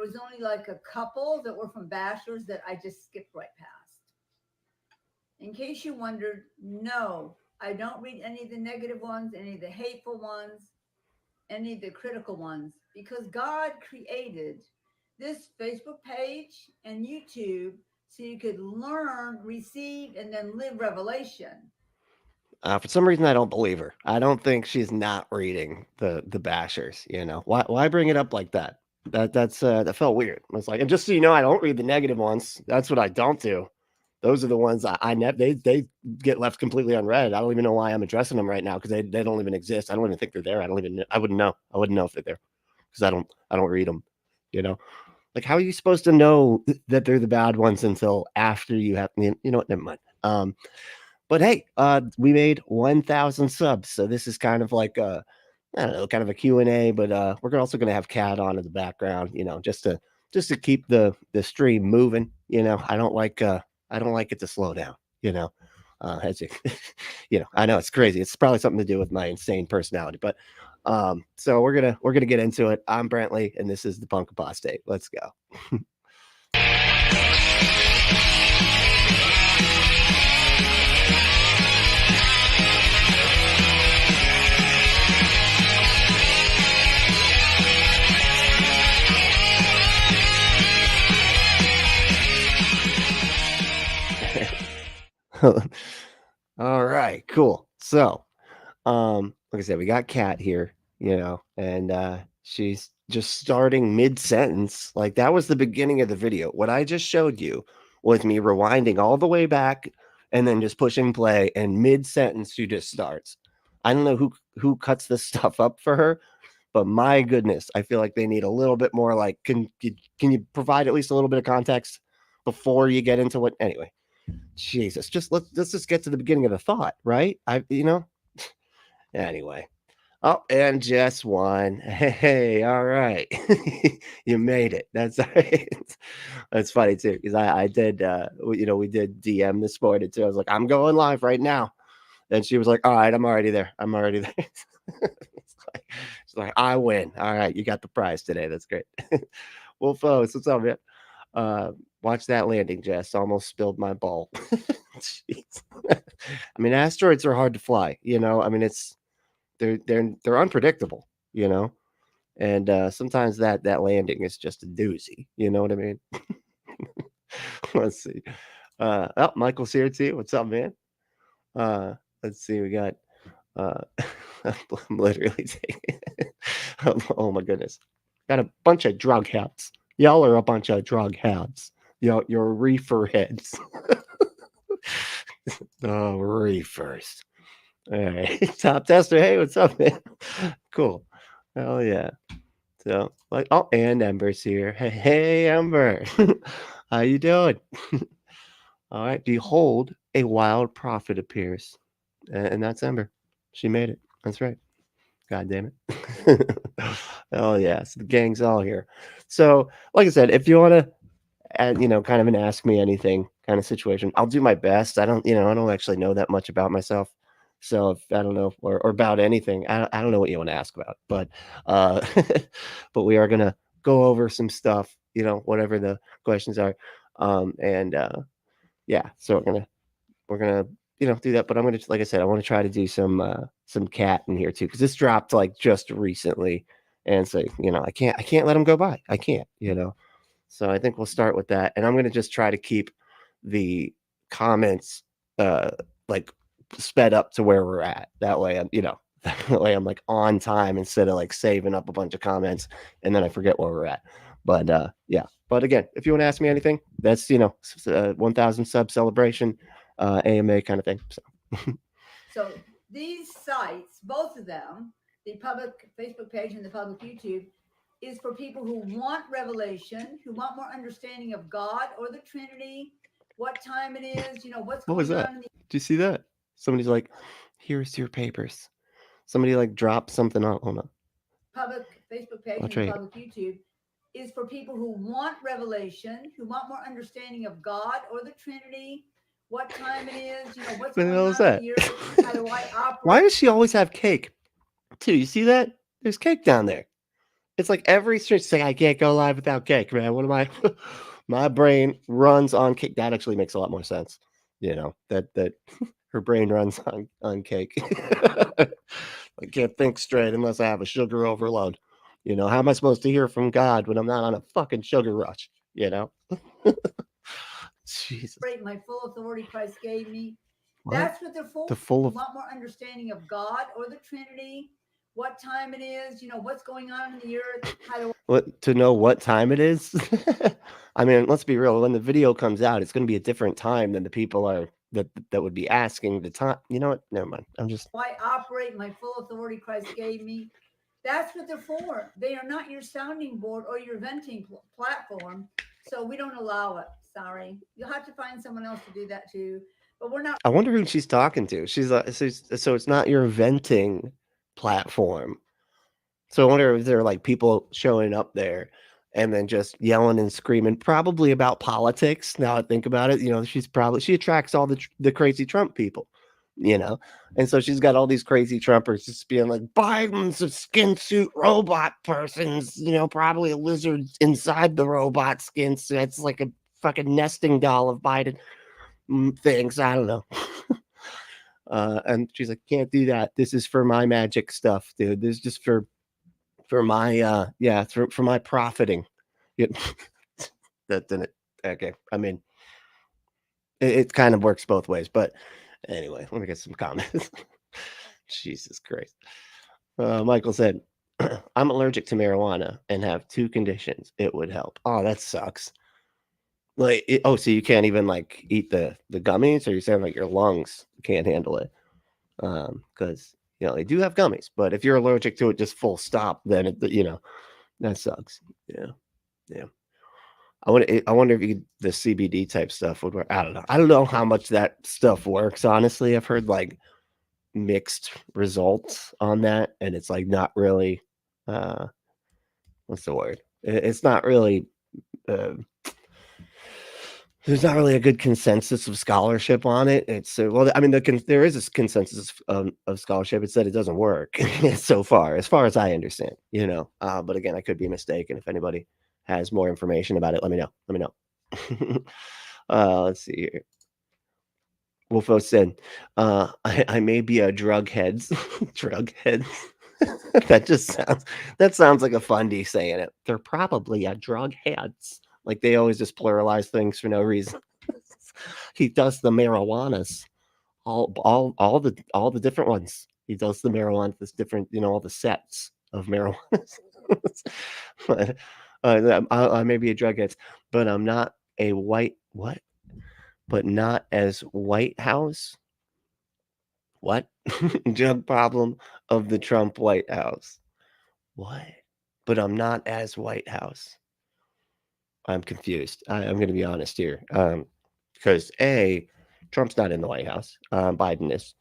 was only like a couple that were from bachelors that I just skipped right past. In case you wondered, no, I don't read any of the negative ones, any of the hateful ones, any of the critical ones, because God created this Facebook page and YouTube so you could learn, receive, and then live revelation. For some reason, I don't believe her. I don't think she's not reading the bashers. Why bring it up like that? That felt weird. I was like, and just so you know, I don't read the negative ones. That's what I don't do. Those are the ones they get left completely unread. I don't even know why I'm addressing them right now because they don't even exist. I don't even think they're there. I wouldn't know. I wouldn't know if they're there because I don't read them. You know, like how are you supposed to know that they're the bad ones until after you have? You know what? Never mind. But hey, we made 1,000 subs, so this is kind of like I don't know, kind of a Q&A, but we're also going to have Kat on in the background, just to keep the stream moving. I don't like it to slow down. As you, I know it's crazy. It's probably something to do with my insane personality, but so we're gonna get into it. I'm Brantley, and this is the Punk Apostate. Let's go. All right, cool. So, like I said, we got Kat here, and she's just starting mid-sentence. Like that was the beginning of the video. What I just showed you was me rewinding all the way back and then just pushing play, and mid-sentence she just starts. I don't know who cuts this stuff up for her, but my goodness, I feel like they need a little bit more. Like, can you provide at least a little bit of context before you get into what? Anyway. Jesus, let's just get to the beginning of the thought, right? Anyway. Oh, and Jess won. Hey, all right. You made it. That's right. That's funny too, because I did we did DM this morning too. I was like, I'm going live right now. And she was like, all right, I'm already there. She's like, I win. All right, you got the prize today. That's great. Wolf O's, what's up, man? Watch that landing, Jess. Almost spilled my ball. Jeez. I mean, asteroids are hard to fly. I mean, they're unpredictable. And sometimes that landing is just a doozy. You know what I mean? Let's see. Oh, Michael's here too. What's up, man? Let's see. We got. I'm literally taking. Oh my goodness! Got a bunch of drug heads. Y'all are a bunch of drug heads. You're reefer heads. Oh, reefers. All right. Top tester. Hey, what's up, man? Cool. Hell yeah. So, like, oh, and Ember's here. Hey, Ember. How you doing? All right. Behold, a wild prophet appears. And that's Ember. She made it. That's right. God damn it. Oh, yeah. So the gang's all here. So, like I said, if you want to kind of an ask me anything kind of situation, I'll do my best. I don't actually know that much about myself. So if I don't know, or about anything, I don't know what you want to ask about, but, but we are going to go over some stuff, whatever the questions are. Yeah, so we're going to, do that, but I'm going to, like I said, I want to try to do some Kat in here too, because this dropped like just recently. And so, I can't let them go by. I can't, So I think we'll start with that. And I'm going to just try to keep the comments like sped up to where we're at. That way that way I'm like on time instead of like saving up a bunch of comments and then I forget where we're at. But yeah. But again, if you want to ask me anything, that's 1,000 sub celebration, AMA kind of thing. So these sites, both of them, the public Facebook page and the public YouTube, is for people who want revelation, who want more understanding of God or the Trinity, what time it is, what's going was that? on. Do you see that? Somebody's like, here's your papers. Somebody like dropped something on a public Facebook page and the public YouTube is for people who want revelation, who want more understanding of God or the Trinity, what time it is, what's going on in the earth, how do I operate. Why does she always have cake? Too, you see that? There's cake down there. It's like every stream saying I can't go live without cake, man. What am I? My brain runs on cake. That actually makes a lot more sense. That her brain runs on cake. I can't think straight unless I have a sugar overload. How am I supposed to hear from God when I'm not on a fucking sugar rush? Jesus. My full authority Christ gave me. What? That's what they're for. The full You of want more understanding of God or the Trinity, what time it is, what's going on in the earth, how to what to know what time it is? I mean, let's be real. When the video comes out, it's going to be a different time than the people are that would be asking the time. You know what? Never mind. I'm just. I operate my full authority Christ gave me. That's what they're for. They are not your sounding board or your venting platform. So we don't allow it. Sorry. You'll have to find someone else to do that too. But we're not. I wonder who she's talking to. She's like, so it's not your venting platform. So I wonder if there are like people showing up there and then just yelling and screaming, probably about politics. Now I think about it, she attracts all the crazy Trump people, and so she's got all these crazy Trumpers just being like, Biden's a skin suit robot persons, probably a lizard inside the robot skin. So it's like a fucking nesting doll of Biden things. I don't know. And she's like, can't do that. This is for my magic stuff, dude. This is just for my for my profiting. Yeah. That didn't okay. I mean, it kind of works both ways, but anyway, let me get some comments. Jesus Christ. Michael said, I'm allergic to marijuana and have 2 conditions. It would help. Oh, that sucks. Like, so you can't even like eat the gummies, or you're saying like your lungs can't handle it? Because they do have gummies, but if you're allergic to it, just full stop, then that sucks. Yeah. I wonder if the CBD type stuff would work. I don't know. I don't know how much that stuff works. Honestly, I've heard like mixed results on that, and it's like not really. What's the word? It's not really. There's not really a good consensus of scholarship on it. It's well, I mean, there is a consensus of scholarship. It's that it doesn't work so far, as I understand. But again, I could be mistaken. If anybody has more information about it, let me know. Let me know. Let's see here. Wolfo said, I may be a drug heads. Drug heads. that sounds like a fundy saying it. They're probably a drug heads. Like they always just pluralize things for no reason. He does the marijuanas, all the different ones. He does the marijuana, this different, all the sets of marijuana. But, I may be a drug head, but I'm not a white what? But not as White House. What? Drug problem of the Trump White House. What? But I'm not as White House. I'm confused. I'm going to be honest here. Because Trump's not in the White House. Biden is.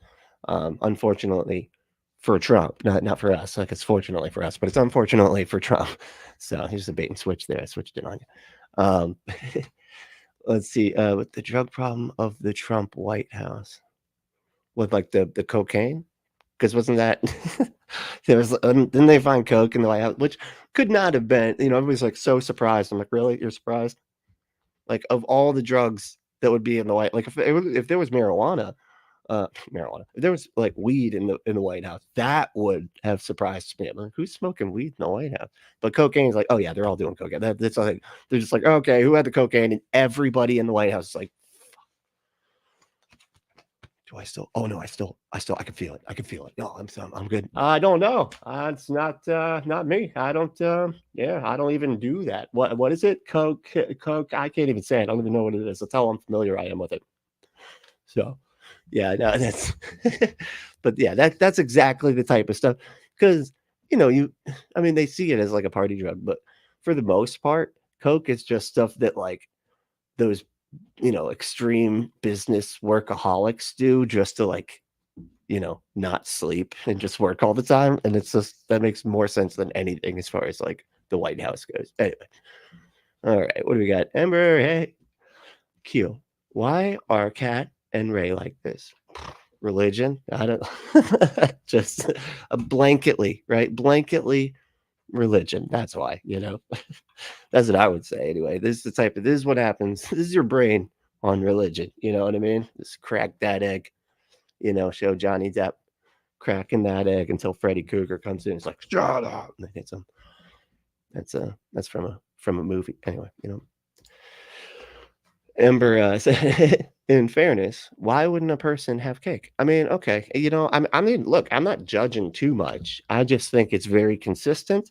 Unfortunately for Trump, not for us. Like it's fortunately for us, but it's unfortunately for Trump. So here's the bait and switch there. I switched it on you. Let's see. With the drug problem of the Trump White House, with like the cocaine, because wasn't that there was? Didn't they find coke in the White House, which could not have been? Everybody's like so surprised. I'm like, really? You're surprised? Like of all the drugs that would be in the White, like if there was marijuana, if there was like weed in the White House, that would have surprised me. I'm like, who's smoking weed in the White House? But cocaine's like, oh yeah, they're all doing cocaine. That's like they're just like, okay, who had the cocaine? And everybody in the White House is like, do I still? Oh no, I can feel it. I can feel it. No, I'm good. I don't know. It's not me. I don't. I don't even do that. What is it? Coke. I can't even say it. I don't even know what it is. That's how unfamiliar I am with it. So, yeah, no, that's. But yeah, that's exactly the type of stuff because I mean, they see it as like a party drug, but for the most part, Coke is just stuff that like those extreme business workaholics do just to like, not sleep and just work all the time. And it's just, that makes more sense than anything as far as like the White House goes. Anyway. All right. What do we got? Amber, hey. Q. Why are Kat and Ray like this? Religion? I don't just blanketly, right? Blanketly religion. That's why, That's what I would say anyway. This is what happens. This is your brain on religion. You know what I mean? Just crack that egg. Show Johnny Depp cracking that egg until Freddy Krueger comes in. It's like shut up, and hits him. That's from a movie. Anyway, Ember said, in fairness, why wouldn't a person have cake? I mean, okay, look, I'm not judging too much. I just think it's very consistent,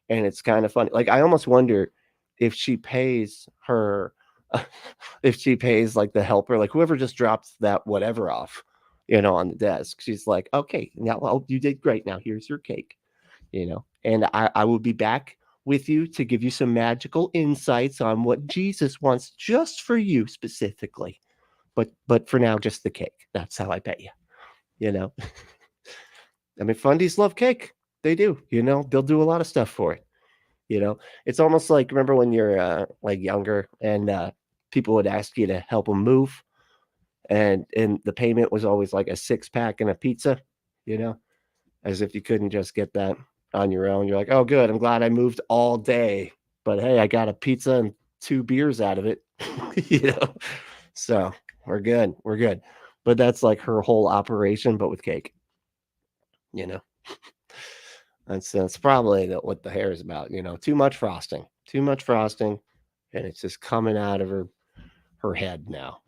and it's kind of funny. Like, I almost wonder if she pays her, if she pays like the helper, like whoever just drops that whatever off, on the desk. She's like, okay, now, well, you did great. Now here's your cake, and I will be back with you to give you some magical insights on what Jesus wants just for you specifically. But for now, just the cake. That's how I pay you. You know. I mean, fundies love cake. They do. They'll do a lot of stuff for it. It's almost like, remember when you're like younger and people would ask you to help them move, and the payment was always like a 6-pack and a pizza. As if you couldn't just get that on your own. You're like, oh, good. I'm glad I moved all day. But hey, I got a pizza and 2 beers out of it. So we're good. We're good. But that's like her whole operation, but with cake. That's probably what the hair is about. Too much frosting. Too much frosting. And it's just coming out of her head now.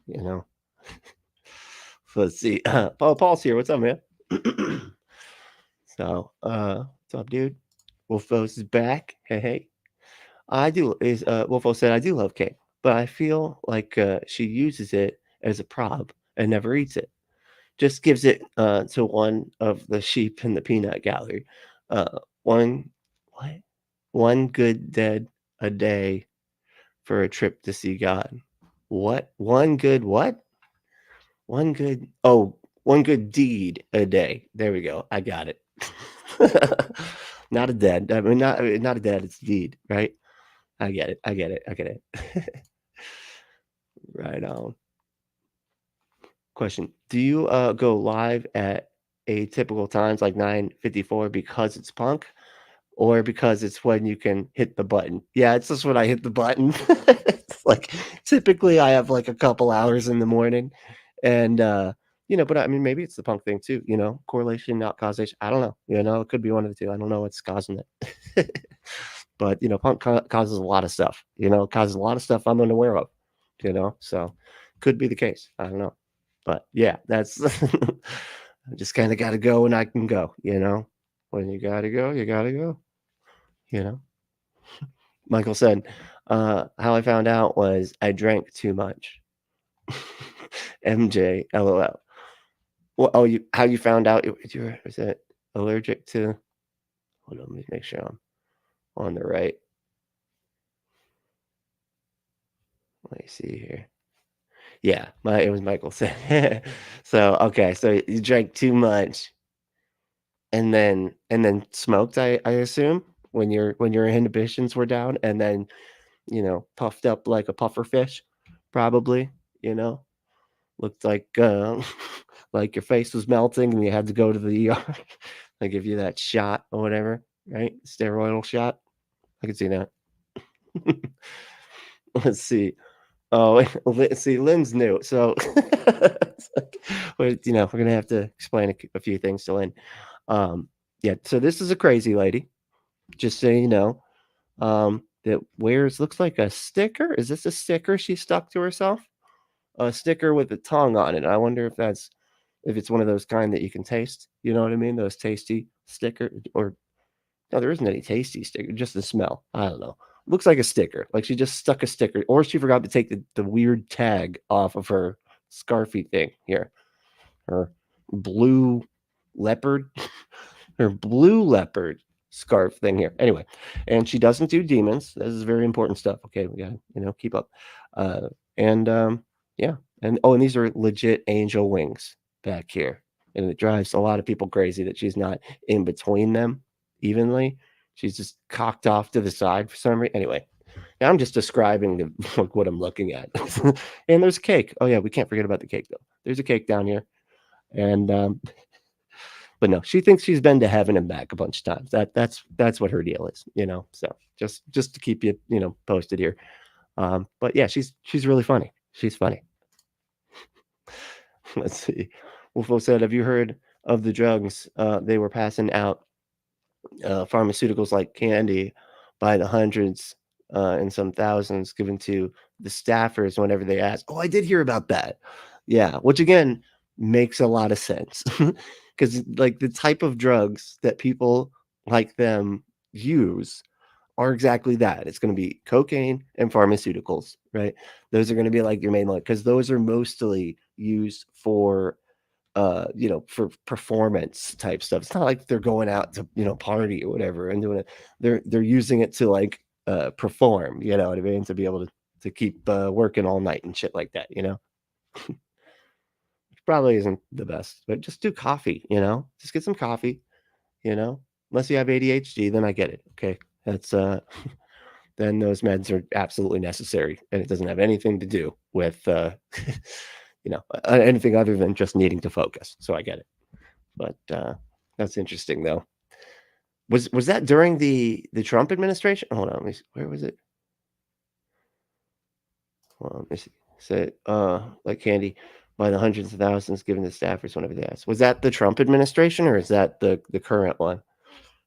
So let's see. Paul's here. What's up, man? So, what's up, dude? Wolfos is back. Hey. Wolfo said, I do love cake, but I feel like she uses it as a prop and never eats it. Just gives it to one of the sheep in the peanut gallery. One, what? One good dead a day for a trip to see God. What? One good what? One good deed a day. There we go. I got it. Not a dead. I mean, not a dead. It's deed, right? I get it. Right on. Question: do you go live at atypical times like 9:54 because it's punk, or because it's when you can hit the button? Yeah, it's just when I hit the button. It's like typically I have like a couple hours in the morning, and but I mean maybe it's the punk thing too. Correlation, not causation. I don't know. It could be one of the two. I don't know what's causing it. But punk causes a lot of stuff. Causes a lot of stuff I'm unaware of. So could be the case. I don't know. But yeah, that's I just kind of got to go when I can go. When you got to go, you got to go. Michael said, how I found out was I drank too much. MJ, LOL. Well, how you found out was it allergic to? Hold on, let me make sure I'm on the right. Let me see here. Yeah, it was Michael said. So okay, so you drank too much, and then smoked. I assume when your inhibitions were down, and then puffed up like a puffer fish, probably. Looked like like your face was melting, and you had to go to the ER. They give you that shot or whatever, right? Steroidal shot. I can see that. Let's see. Oh, see, Lynn's new, so we're gonna have to explain a few things to Lynn. Yeah, so this is a crazy lady, just so you know, that looks like a sticker. Is this a sticker she stuck to herself? A sticker with a tongue on it. I wonder if it's one of those kind that you can taste. You know what I mean? Those tasty sticker, or no, there isn't any tasty sticker, just the smell. I don't know. Looks like a sticker. Like she just stuck a sticker, or she forgot to take the weird tag off of her scarfy thing here. Her blue leopard, her blue leopard scarf thing here. Anyway, and she doesn't do demons. This is very important stuff. Okay, we gotta keep up. And yeah, and these are legit angel wings back here, and it drives a lot of people crazy that she's not in between them evenly. She's just cocked off to the side for some reason. Anyway, now I'm just describing what I'm looking at. And there's cake. Oh yeah, we can't forget about the cake though. There's a cake down here, and But no, she thinks she's been to heaven and back a bunch of times. That's what her deal is, you know. So just to keep you, you know, posted here. But yeah, she's really funny. She's funny. Let's see. Wolfo said, "Have you heard of the drugs they were passing out pharmaceuticals like candy by the hundreds and some thousands given to the staffers whenever they ask?" Oh, I did hear about that. Yeah, which again makes a lot of sense because like the type of drugs that people like them use are exactly that. It's going to be cocaine and pharmaceuticals, right? Those are going to be like your main one because those are mostly used for you know, for performance type stuff. It's not like they're going out to, you know, party or whatever and doing it. They're using it to like perform, you know what I mean? To be able to keep working all night and shit like that, you know? Probably isn't the best, but just do coffee, you know? Just get some coffee, you know? Unless you have ADHD, then I get it. Okay. That's then those meds are absolutely necessary and it doesn't have anything to do with you know, anything other than just needing to focus. So I get it. But that's interesting though. Was that during the Trump administration? Hold on, let me see. Where was it? Hold on, let me see. Say like candy by the hundreds of thousands given to staffers whenever they ask. Was that the Trump administration or is that the current one?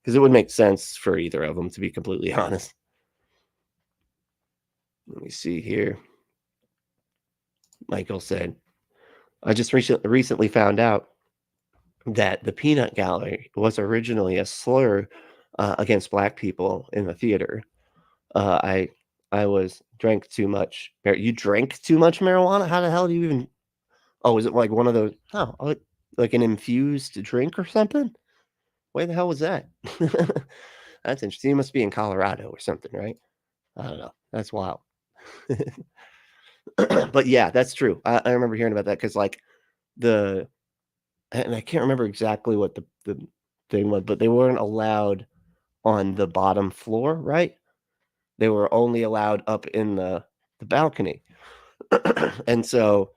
Because it would make sense for either of them, to be completely honest. Let me see here. Michael said, "I just recently found out that the peanut gallery was originally a slur against black people in the theater. Uh, I I was drank too much. You drank too much marijuana? How the hell do you even? Oh, is it like one of those? Oh, like an infused drink or something? Where the hell was that? That's interesting. You must be in Colorado or something, right? I don't know. That's wild. But yeah, that's true. I remember hearing about that because like the and I can't remember exactly what the thing was, but they weren't allowed on the bottom floor, right? They were only allowed up in the balcony. And so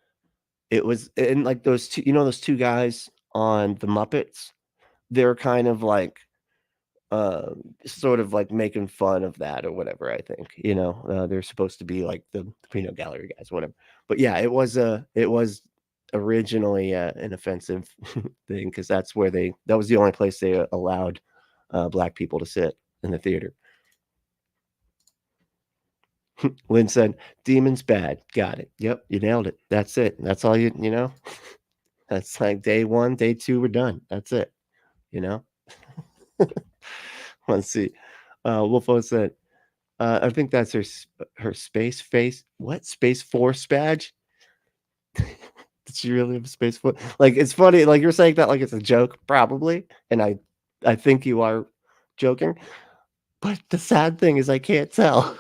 it was and like those two, you know, those two guys on the Muppets, they're kind of like sort of like making fun of that or whatever, I think. You know, they're supposed to be like the peanut gallery guys, whatever. But yeah, it was originally an offensive thing because that's where that was the only place they allowed black people to sit in the theater. Lynn said, "Demons bad." Got it. Yep, you nailed it. That's it. That's all you know. That's like day one, day two, we're done. That's it. You know. Let's see. Wolfo said, "I think that's her space face. What space force badge? Did she really have a space force? Like it's funny. Like you're saying that like it's a joke, probably, and I think you are joking. But the sad thing is I can't tell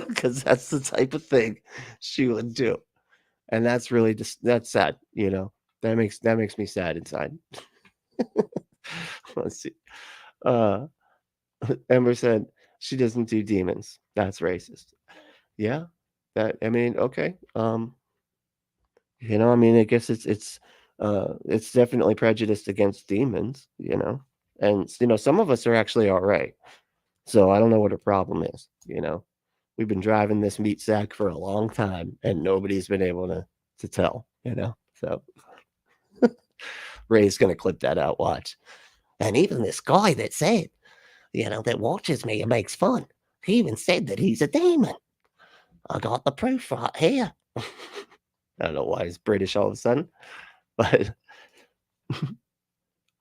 because that's the type of thing she would do. And that's really just that's sad, you know. That makes me sad inside. Let's see. Uh Ember said she doesn't do demons. That's racist. Yeah. That I mean, okay. You know, I mean, I guess it's definitely prejudiced against demons, you know. And you know, some of us are actually all right. So I don't know what her problem is, you know. We've been driving this meat sack for a long time and nobody's been able to tell, you know. So Ray's gonna clip that out, watch. And even this guy that said, you know, that watches me and makes fun, he even said that he's a demon. I got the proof right here. I don't know why he's British all of a sudden, but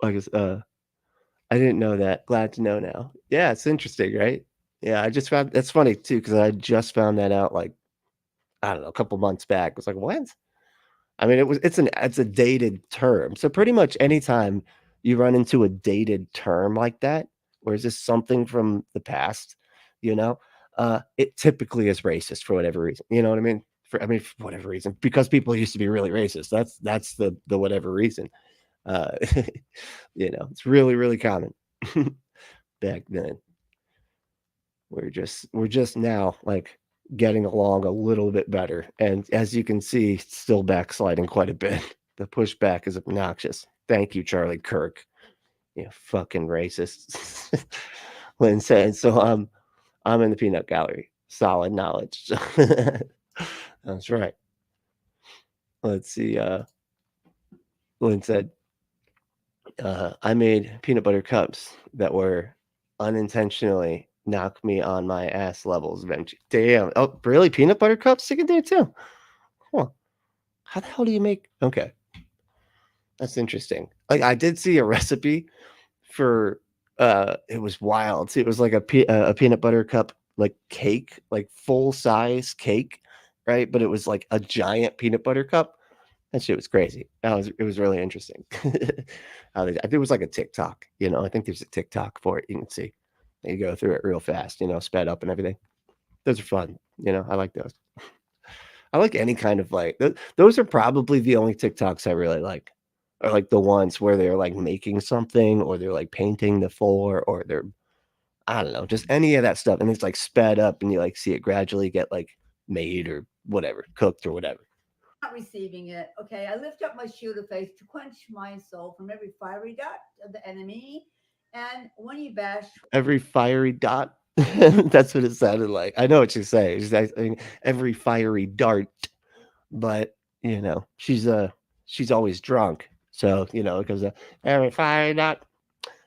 like I didn't know that. Glad to know now. Yeah, it's interesting, right? Yeah, I just found that's funny too, because I just found that out like I don't know, a couple months back. I was like, what? I mean, it's a dated term. So pretty much anytime you run into a dated term like that, or is this something from the past, you know, it typically is racist for whatever reason. You know what I mean? For whatever reason, because people used to be really racist. That's the whatever reason. Uh, you know, it's really, really common back then. We're just now like getting along a little bit better. And as you can see, still backsliding quite a bit. The pushback is obnoxious. Thank you, Charlie Kirk. You fucking racist. Lynn said, so I'm in the peanut gallery. Solid knowledge. That's right. Let's see. Lynn said, I made peanut butter cups that were unintentionally knock me on my ass levels eventually. Damn. Oh, really? Peanut butter cups you can do too? Huh. How the hell do you make? Okay, that's interesting. Like I did see a recipe for it was wild. It was like a peanut butter cup like cake, like full size cake, right? But it was like a giant peanut butter cup. That shit was crazy. That was it was really interesting. I think it was like a TikTok, you know. I think there's a TikTok for it. You can see. You go through it real fast, you know, sped up and everything. Those are fun, you know. I like those. I like any kind of like those are probably the only TikToks I really like. Are like the ones where they're like making something or they're like painting the floor or they're I don't know, just any of that stuff. And it's like sped up and you like see it gradually get like made or whatever, cooked or whatever. Not receiving it. Okay, I lift up my shield of faith to quench my soul from every fiery dart of the enemy. And when you bash Every fiery dot. That's what it sounded like. I know what you're saying. Every fiery dart, but you know, she's always drunk. So, you know, because every fiery dot.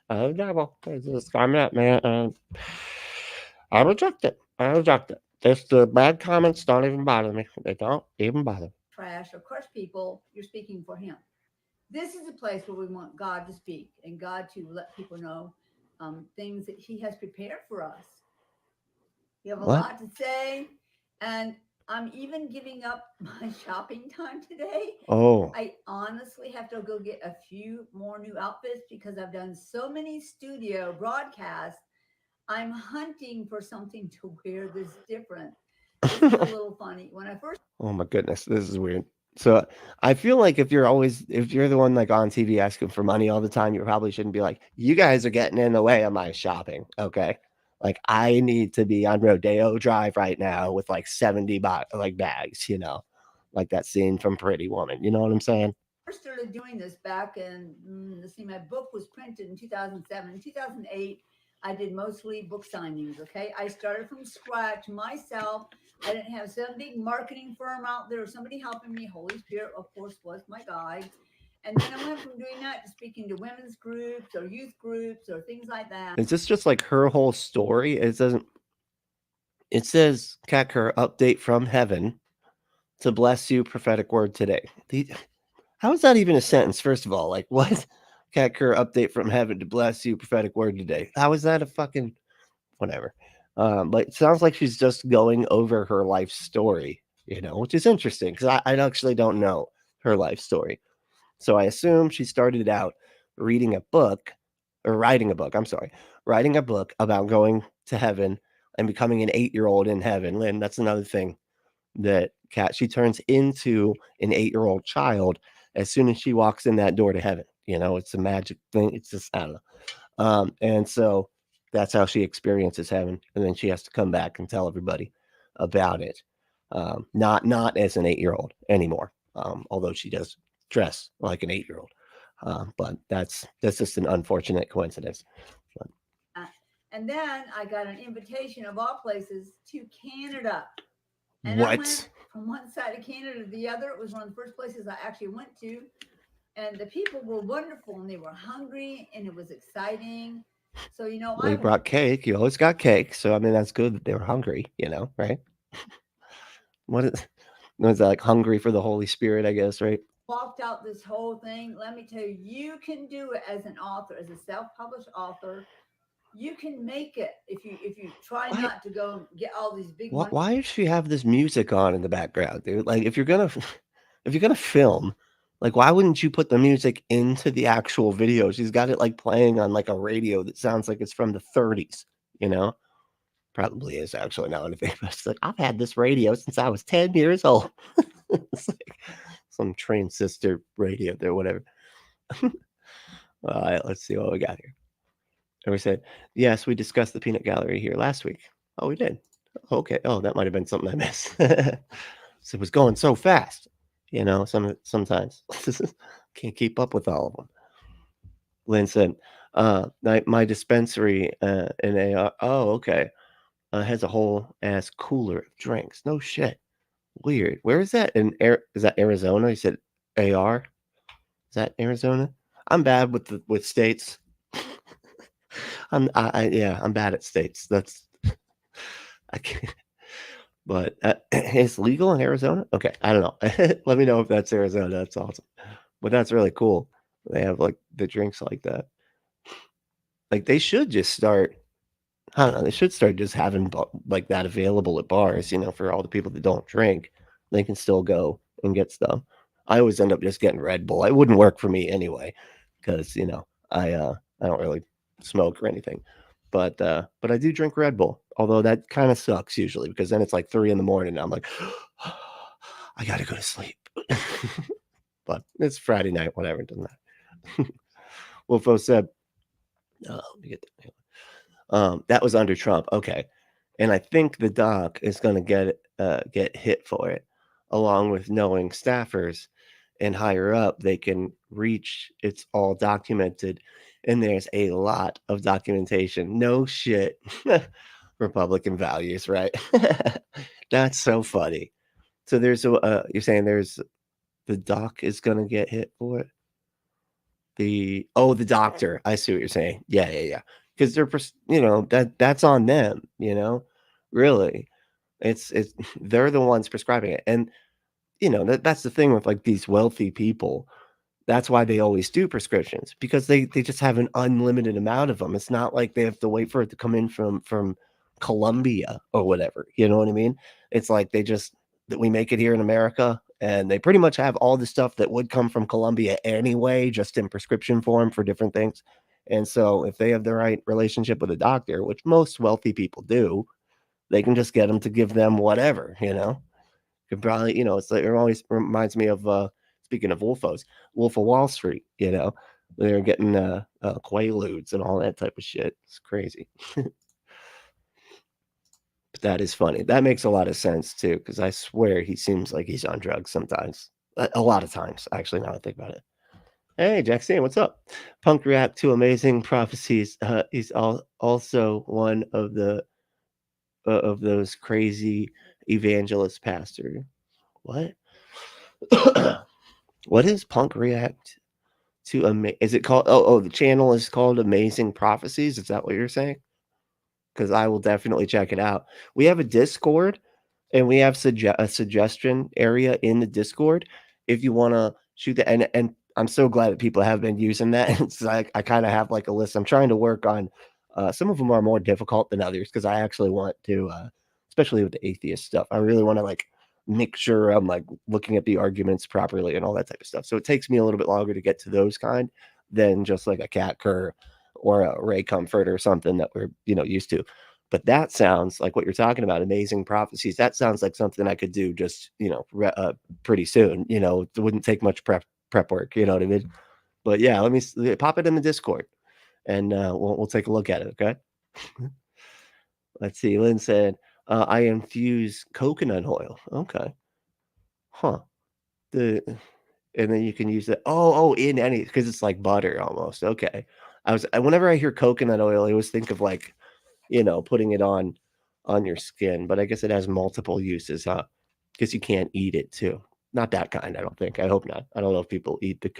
Oh, devil. It's just coming up, man. I reject it. I reject it. Just the bad comments don't even bother me. They don't even bother me. trash or crush people, you're speaking for Him. This is a place where we want God to speak and God to let people know things that He has prepared for us. You have a What? lot to say, and I'm even giving up my shopping time today. Oh, I honestly have to go get a few more new outfits because I've done so many studio broadcasts. I'm hunting for something to wear that's different. This is a little funny. When I first oh my goodness, this is weird. So I feel like if you're the one like on TV asking for money all the time, you probably shouldn't be like, you guys are getting in the way of my shopping. Okay. Like I need to be on Rodeo Drive right now with like 70 like bags, you know, like that scene from Pretty Woman. You know what I'm saying? first started doing this back in, let's see, my book was printed in 2007. In 2008, I did mostly book signings. Okay. I started from scratch myself. I didn't have some big marketing firm out there or somebody helping me. Holy Spirit, of course, was my guide. And then I went from doing that to speaking to women's groups or youth groups or things like that. Is this just like her whole story? It doesn't, it says, Kat Kerr, update from heaven to bless you, prophetic word today. How is that even a sentence? First of all, like what? Kat Kerr update from heaven to bless you, prophetic word today. How is that a fucking whatever? But it sounds like she's just going over her life story, you know, which is interesting because I actually don't know her life story. So I assume she started out reading a book or writing a book. I'm sorry, writing a book about going to heaven and becoming an 8-year-old in heaven. Lynn, that's another thing that Kat she turns into an 8-year-old child as soon as she walks in that door to heaven. You know, it's a magic thing. It's just I don't know. And so that's how she experiences heaven, and then she has to come back and tell everybody about it. Not as an 8-year-old anymore, although she does dress like an 8-year-old. But that's just an unfortunate coincidence. But And then I got an invitation of all places to Canada. And I went what? from one side of Canada to the other. It was one of the first places I actually went to. And the people were wonderful and they were hungry and it was exciting. So, Well, you brought cake. You always got cake, so I mean that's good that they were hungry. You know, right? What is? Was that like hungry for the Holy Spirit? I guess, right? walked out this whole thing. Let me tell you, you can do it as an author, as a self-published author. You can make it if you try Why? not to go and get all these big money. Why does she have this music on in the background, dude? Like, if you're gonna if you're gonna film, like, why wouldn't you put the music into the actual video? She's got it like playing on like a radio that sounds like it's from the 30s. You know, probably is actually now that I think. But it's like I've had this radio since I was 10 years old. It's like some transistor radio there, whatever. All right, let's see what we got here. And we said, yes, we discussed the peanut gallery here last week. Oh, we did. Okay. Oh, that might have been something I missed. So it was going so fast, you know, sometimes can't keep up with all of them. Lynn said, My dispensary in AR. Oh, okay. Has a whole ass cooler of drinks. No shit. Weird. Where is that? Is that Arizona? You said AR? Is that Arizona? I'm bad with with states. Yeah, I'm bad at states. That's I can't. But it's legal in Arizona. Okay, I don't know. Let me know if that's Arizona. That's awesome. But that's really cool. They have like the drinks like that. Like they should just start. I don't know. They should start just having like that available at bars. For all the people that don't drink, they can still go and get stuff. I always end up just getting Red Bull. It wouldn't work for me anyway, because I don't really smoke or anything. But I do drink Red Bull. Although that kind of sucks usually because then it's like 3 in the morning. And I'm like, I gotta go to sleep. But it's Friday night, whatever. It doesn't matter. Wolfo said, let me get that was under Trump. Okay. And I think the doc is going to get hit for it, along with knowing staffers and higher up they can reach. It's all documented, and there's a lot of documentation. No shit, Republican values, right? That's so funny. So you're saying there's the doc is going to get hit for it. The doctor. I see what you're saying. Yeah, yeah, yeah. Because that's on them. Really, it's they're the ones prescribing it, and that's the thing with like these wealthy people. That's why they always do prescriptions because they just have an unlimited amount of them. It's not like they have to wait for it to come in from Colombia or whatever. You know what I mean? It's like they just that we make it here in America and they pretty much have all the stuff that would come from Colombia anyway, just in prescription form for different things. And so if they have the right relationship with a doctor, which most wealthy people do, they can just get them to give them whatever. Could probably, it's like it always reminds me of speaking of Wolfos, Wolf of Wall Street, they're getting Quaaludes and all that type of shit. It's crazy. But that is funny. That makes a lot of sense too, because I swear he seems like he's on drugs sometimes. A lot of times, actually, now I think about it. Hey, Jackson, what's up? Punk React to Amazing Prophecies. He's also one of those crazy evangelist pastor. What? What is Punk React to is it called the channel is called Amazing Prophecies? Is that what you're saying? Because I will definitely check it out. We have a Discord and we have a suggestion area in the Discord if you want to shoot the and I'm so glad that people have been using that. It's like I kind of have like a list. I'm trying to work on some of them are more difficult than others because I actually want to especially with the atheist stuff. I really want to like make sure I'm like looking at the arguments properly and all that type of stuff. So it takes me a little bit longer to get to those kind than just like a Kat Kerr or a Ray Comfort or something that we're used to. But that sounds like what you're talking about, amazing prophecies. That sounds like something I could do just pretty soon. It wouldn't take much prep work. You know what I mean? But yeah, let me pop it in the Discord, and we'll take a look at it. Okay. Let's see. Lynn said, "I infuse coconut oil." Okay. Huh. The and then you can use it. In any because it's like butter almost. Okay. Whenever I hear coconut oil, I always think of like putting it on your skin, but I guess it has multiple uses, huh? Because you can't eat it too. Not that kind, I don't think. I hope not. I don't know if people eat the,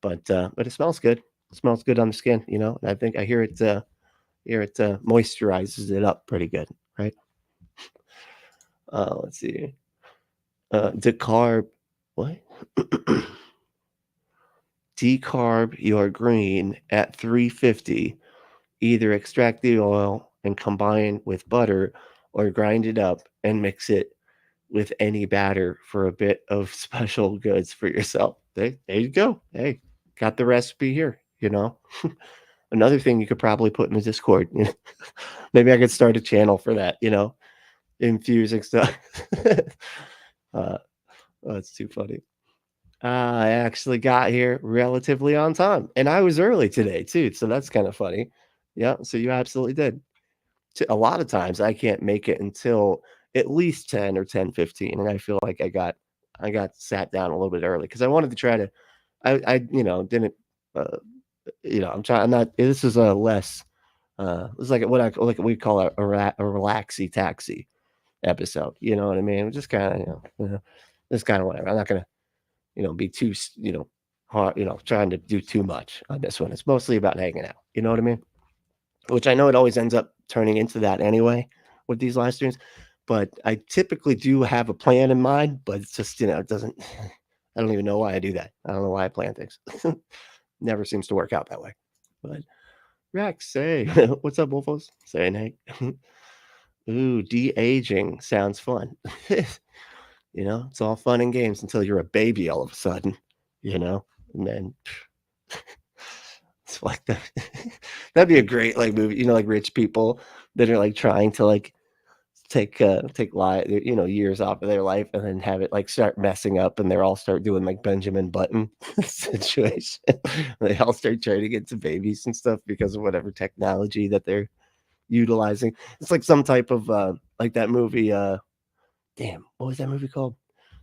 but it smells good. It smells good on the skin, And I think I hear it moisturizes it up pretty good, right? Let's see. Decarb, what? Decarb your green at 350. Either extract the oil and combine with butter or grind it up and mix it with any batter for a bit of special goods for yourself. There you go. Hey, got the recipe here. Another thing you could probably put in the Discord. Maybe I could start a channel for that, infusing stuff. uh, that's too funny. I actually got here relatively on time, and I was early today too, so that's kind of funny. Yeah, so you absolutely did. A lot of times I can't make it until at least 10 or 10:15, and I feel like I got sat down a little bit early because I wanted to try to I didn't uh, I'm trying. I'm not. This is a less. This is like we call a relaxy taxi episode. You know what I mean? Just kind of just kind of whatever. I'm not gonna be too hard. Trying to do too much on this one. It's mostly about hanging out. You know what I mean? Which I know it always ends up turning into that anyway with these live streams. But I typically do have a plan in mind, but it's just it doesn't. I don't even know why I do that. I don't know why I plan things. Never seems to work out that way. But Rex, say, what's up, Wolfos? Say, Nate. Ooh, de aging sounds fun. It's all fun and games until you're a baby all of a sudden, and then it's like that. That'd be a great like movie, like rich people that are like trying to like take years off of their life and then have it like start messing up and they all start doing like Benjamin Button situation. They all start turning into babies and stuff because of whatever technology that they're utilizing. It's like some type of like that movie damn, what was that movie called?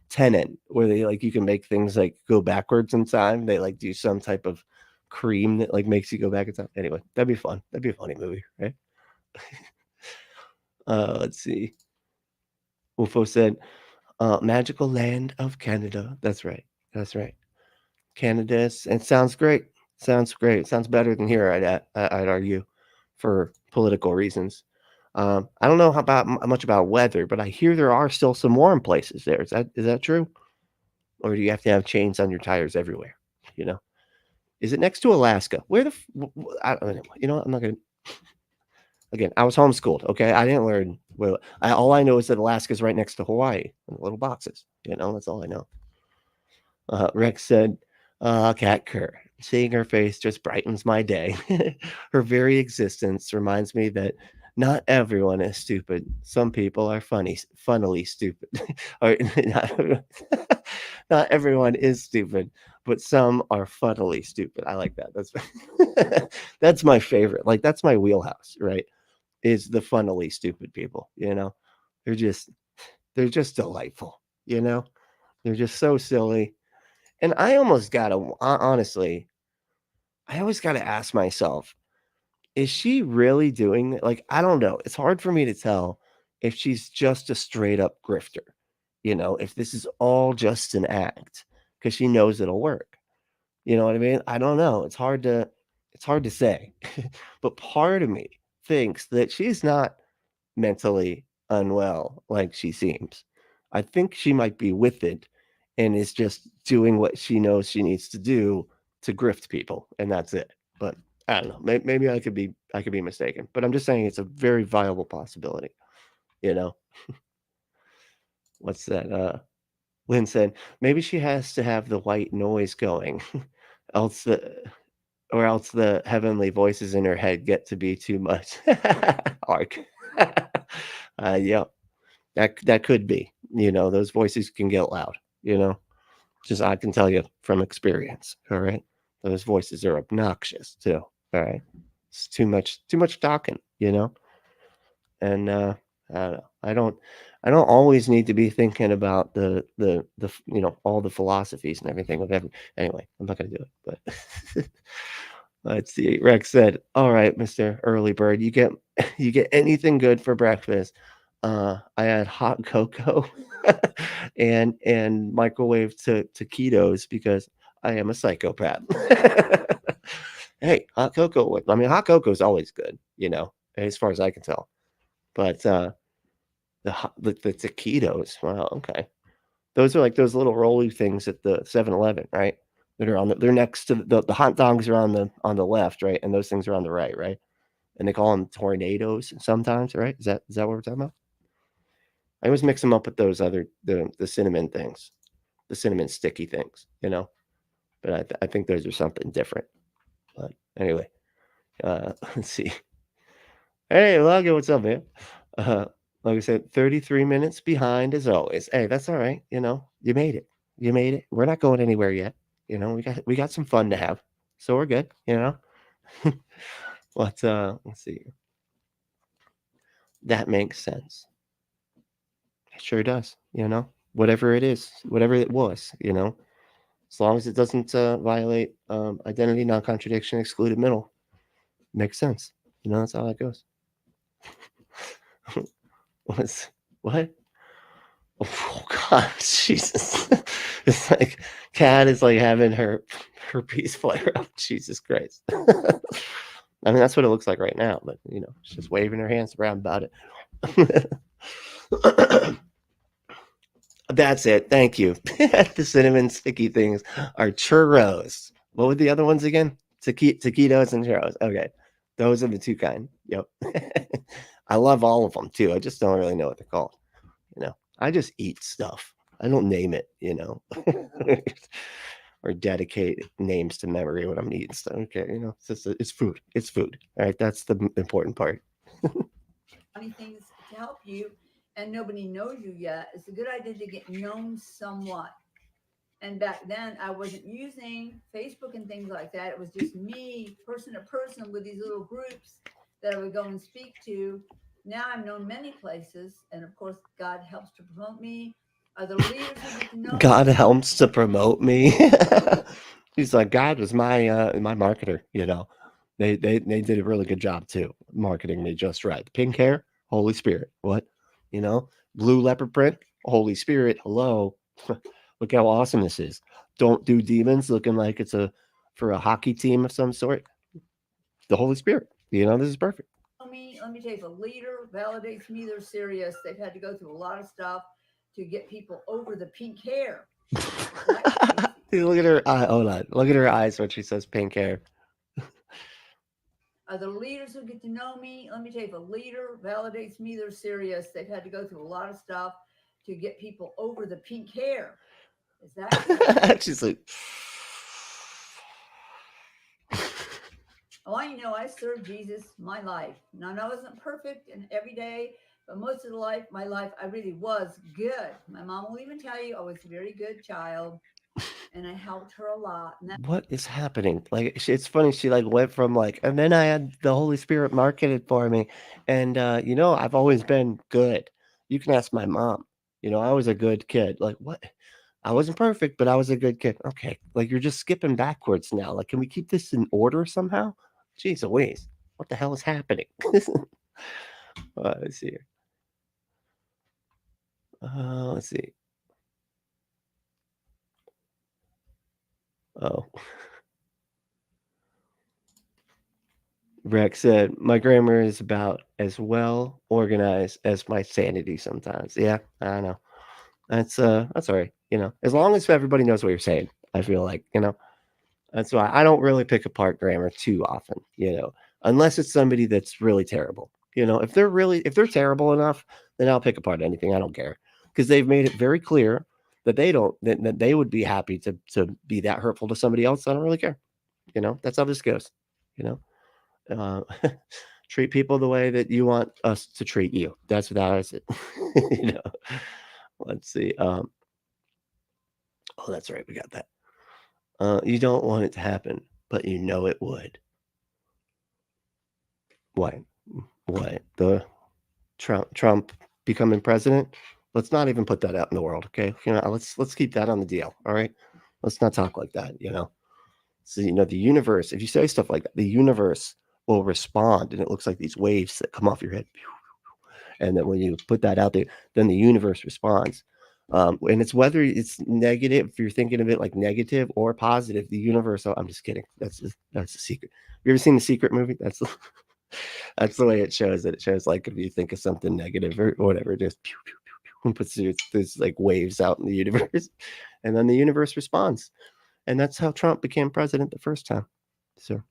Tenant, where they like you can make things like go backwards in time. They like do some type of cream that like makes you go back in time. Anyway, that'd be fun. That'd be a funny movie, right? Let's see. UFO said, magical land of Canada. That's right. That's right. Canada. It sounds great. Sounds great. It sounds better than here. I'd argue, for political reasons. I don't know much about weather, but I hear there are still some warm places there. Is that true? Or do you have to have chains on your tires everywhere? You know, is it next to Alaska? Where the I don't know. I'm not gonna. Again, I was homeschooled. Okay, I didn't learn. Well, all I know is that Alaska's right next to Hawaii in little boxes. That's all I know. Rex said, Kat Kerr. Seeing her face just brightens my day. Her very existence reminds me that not everyone is stupid. Some people are funnily stupid. or not, not everyone is stupid, but some are funnily stupid. I like that. That's my favorite. Like that's my wheelhouse, right? Is the funnily stupid people. They're just they're just delightful. You know, they're just so silly. And I almost gotta honestly, I always gotta ask myself, is she really doing that? Like, I don't know. It's hard for me to tell if she's just a straight up grifter, if this is all just an act because she knows it'll work. You know what I mean? I don't know. It's hard to say. But part of me thinks that she's not mentally unwell like she seems. I think she might be with it and is just doing what she knows she needs to do to grift people, and that's it. But I don't know. Maybe I could be mistaken, but I'm just saying it's a very viable possibility. You know, what's that? Lynn said maybe she has to have the white noise going, else the or else the heavenly voices in her head get to be too much. Arc. Yeah, that could be. Those voices can get loud. You know, just I can tell you from experience. All right, those voices are obnoxious too. All right, it's too much talking. And I don't know. I don't always need to be thinking about the all the philosophies and everything of every. Anyway, I'm not gonna do it. But let's see. Rex said, "All right, Mister Early Bird, you get you get anything good for breakfast? I had hot cocoa and microwave to taquitos because I am a psychopath." Hey, hot cocoa. I mean, hot cocoa is always good, as far as I can tell. But the taquitos, wow, okay. Those are like those little rolly things at the 7-Eleven, right? That are they're next to the hot dogs are on the left, right? And those things are on the right, right? And they call them tornadoes sometimes, right? Is that what we're talking about? I always mix them up with those other the cinnamon things, the cinnamon sticky things, But I think those are something different. But anyway, let's see. Hey, Logger, what's up, man? Uh, like I said, 33 minutes behind as always. Hey, that's all right. You made it. You made it. We're not going anywhere yet. We got some fun to have, so we're good. But let's see. That makes sense. It sure does. Whatever it is, whatever it was. as long as it doesn't violate identity, non-contradiction, excluded middle. Makes sense. That's how that goes. What's what? Oh God, Jesus! It's like Kat is like having her piece flare up. Jesus Christ! I mean, that's what it looks like right now. But she's just waving her hands around about it. That's it. Thank you. The cinnamon sticky things are churros. What were the other ones again? Taquitos and churros. Okay. Those are the two kind. Yep. I love all of them too. I just don't really know what they're called. I just eat stuff. I don't name it, or dedicate names to memory when I'm eating stuff. Okay. It's food. It's food. All right. That's the important part. funny things to help you and nobody knows you yet, it's a good idea to get known somewhat. And back then, I wasn't using Facebook and things like that. It was just me, person to person, with these little groups that I would go and speak to. Now I'm known many places, and of course, God helps to promote me. Other leaders who get to know God me. helps to promote me. He's like, God was my marketer. They did a really good job too, marketing me just right. Pink hair, Holy Spirit. What? You know, blue leopard print, Holy Spirit. Hello, look how awesome this is. Don't do demons looking like it's a for a hockey team of some sort. The Holy Spirit. This is perfect. Me, let me tell you, if a leader validates me, they're serious. They've had to go through a lot of stuff to get people over the pink hair. That crazy. Look at her eye. Hold on. Look at her eyes when she says pink hair. The leaders who get to know me, let me tell you, if a leader validates me, they're serious. They've had to go through a lot of stuff to get people over the pink hair. Is that crazy? She's like, Oh, I know I served Jesus my life. Now, I wasn't perfect and every day, but most of my life, I really was good. My mom will even tell you I was a very good child and I helped her a lot. And that what is happening? Like, it's funny. She like went from like, and then I had the Holy Spirit marketed for me, and I've always been good. You can ask my mom. I was a good kid. Like, what? I wasn't perfect, but I was a good kid. Okay, like you're just skipping backwards now. Like, can we keep this in order somehow? Jeez Louise, what the hell is happening? Let's see here. Let's see. Oh, Rex said, my grammar is about as well organized as my sanity sometimes. Yeah, I know. That's all right. As long as everybody knows what you're saying, I feel like, that's why I don't really pick apart grammar too often, unless it's somebody that's really terrible. If they're terrible enough, then I'll pick apart anything. I don't care. Because they've made it very clear that that they would be happy to be that hurtful to somebody else. I don't really care. That's how this goes. You know, treat people the way that you want us to treat you. That's what I said. you know, let's see. Oh, that's right. We got that. You don't want it to happen, but you know it would. What? What? The Trump becoming president? Let's not even put that out in the world, okay? Let's keep that on the deal. All right. Let's not talk like that. So the universe. If you say stuff like that, the universe will respond, and it looks like these waves that come off your head. And then when you put that out there, then the universe responds. And it's whether it's negative, if you're thinking of it like negative or positive, the universe. Oh, I'm just kidding. That's the secret. You ever seen the Secret movie? That's the way it shows it. It shows like if you think of something negative or whatever, just pew, pew, pew, pew, and puts these like waves out in the universe, and then the universe responds. And that's how Trump became president the first time. So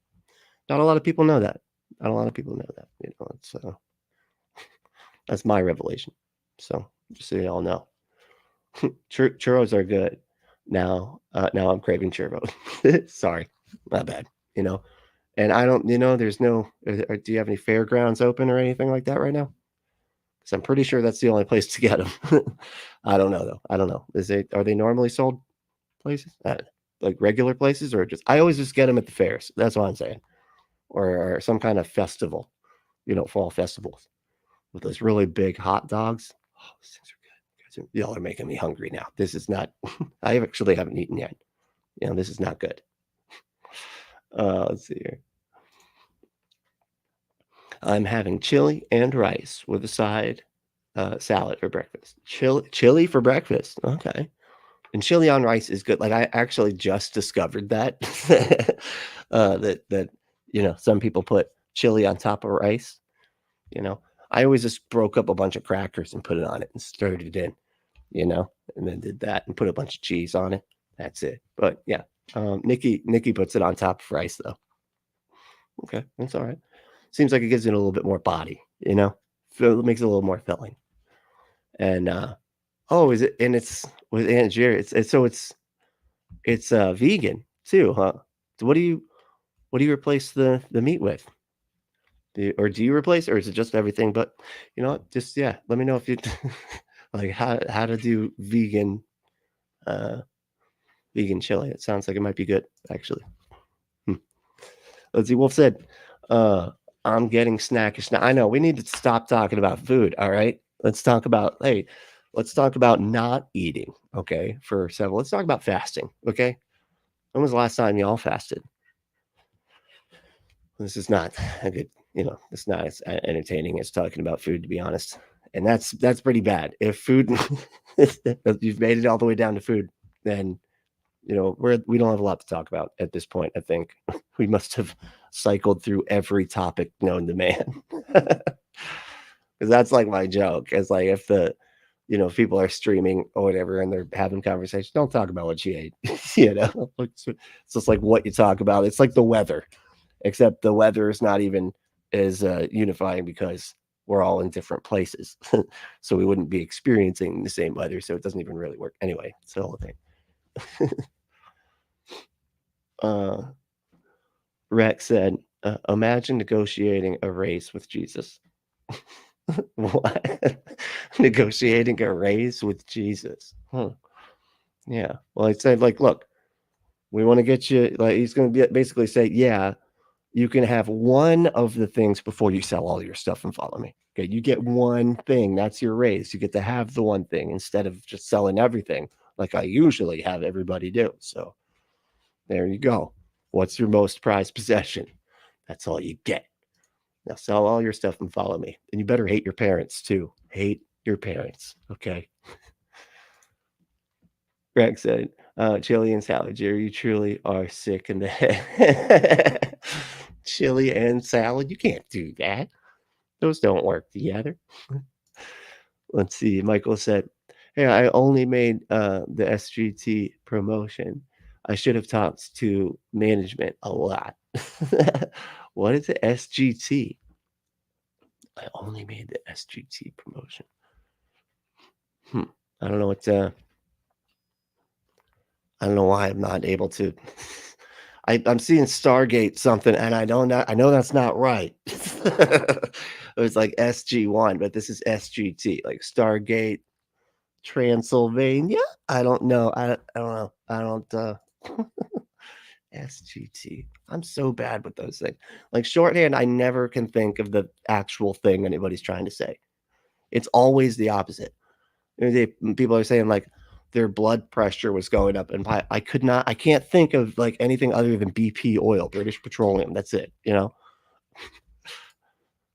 not a lot of people know that. Not a lot of people know that. It's that's my revelation. So just so you all know, churros are good. Now I'm craving churros. Sorry, not bad. And I don't. There's no. Do you have any fairgrounds open or anything like that right now? Because I'm pretty sure that's the only place to get them. I don't know though. I don't know. Are they normally sold places? Like regular places, or just I always just get them at the fairs. That's what I'm saying, or some kind of festival. Fall festivals with those really big hot dogs. Oh, these things are good. Y'all are making me hungry now. This is not. I actually haven't eaten yet. This is not good. Let's see here. I'm having chili and rice with a side salad for breakfast. Chili for breakfast. Okay. And chili on rice is good. Like I actually just discovered that that some people put chili on top of rice. You know, I always just broke up a bunch of crackers and put it on it and stirred it in. And then did that and put a bunch of cheese on it. That's it. But yeah, Nikki puts it on top of rice though. Okay, that's all right. Seems like it gives it a little bit more body. It makes it a little more filling. And oh, is it? And it's with Aunt Jerry. It's vegan too, huh? So what do you replace the meat with? Do you replace, or is it just everything? But just yeah, let me know if you like how to do uh vegan chili. It sounds like it might be good actually. Hmm. Let's see. Wolf said, "I'm getting snackish now." I know we need to stop talking about food. All right, let's talk about not eating. Okay, for several. Let's talk about fasting. Okay, when was the last time y'all fasted? This is not a good, it's not as entertaining as talking about food, to be honest. And that's pretty bad. If food, if you've made it all the way down to food, then we don't have a lot to talk about at this point. I think we must have cycled through every topic known to man. Because that's like my joke. It's like if if people are streaming or whatever and they're having conversations, don't talk about what you ate. It's just like what you talk about. It's like the weather, except the weather is not even as unifying because we're all in different places. So we wouldn't be experiencing the same weather. So it doesn't even really work. Anyway, it's the whole thing. Rex said, imagine negotiating a race with Jesus. What? Negotiating a raise with Jesus. Huh. Yeah. Well, I said, like, look, we want to get you, like, he's going to basically say, yeah, you can have one of the things before you sell all your stuff and follow me. Okay. You get one thing. That's your raise. You get to have the one thing instead of just selling everything like I usually have everybody do. So there you go. What's your most prized possession? That's all you get. Now sell all your stuff and follow me. And you better hate your parents too. Hate your parents. Okay. Greg said, chili and salad. Jerry, you truly are sick in the head. Chili and salad. You can't do that. Those don't work together. Let's see. Michael said, hey, I only made the SGT promotion. I should have talked to management a lot. What is the SGT? I only made the SGT promotion. I don't know what I don't know why I'm not able to. I'm seeing Stargate something, and I know that's not right. It was like SG1, but this is SGT, like Stargate Transylvania. I don't know. I don't know. I don't. SGT. I'm so bad with those things. Like shorthand, I never can think of the actual thing anybody's trying to say. It's always the opposite. People are saying like their blood pressure was going up, and I can't think of like anything other than BP oil, British Petroleum. That's it.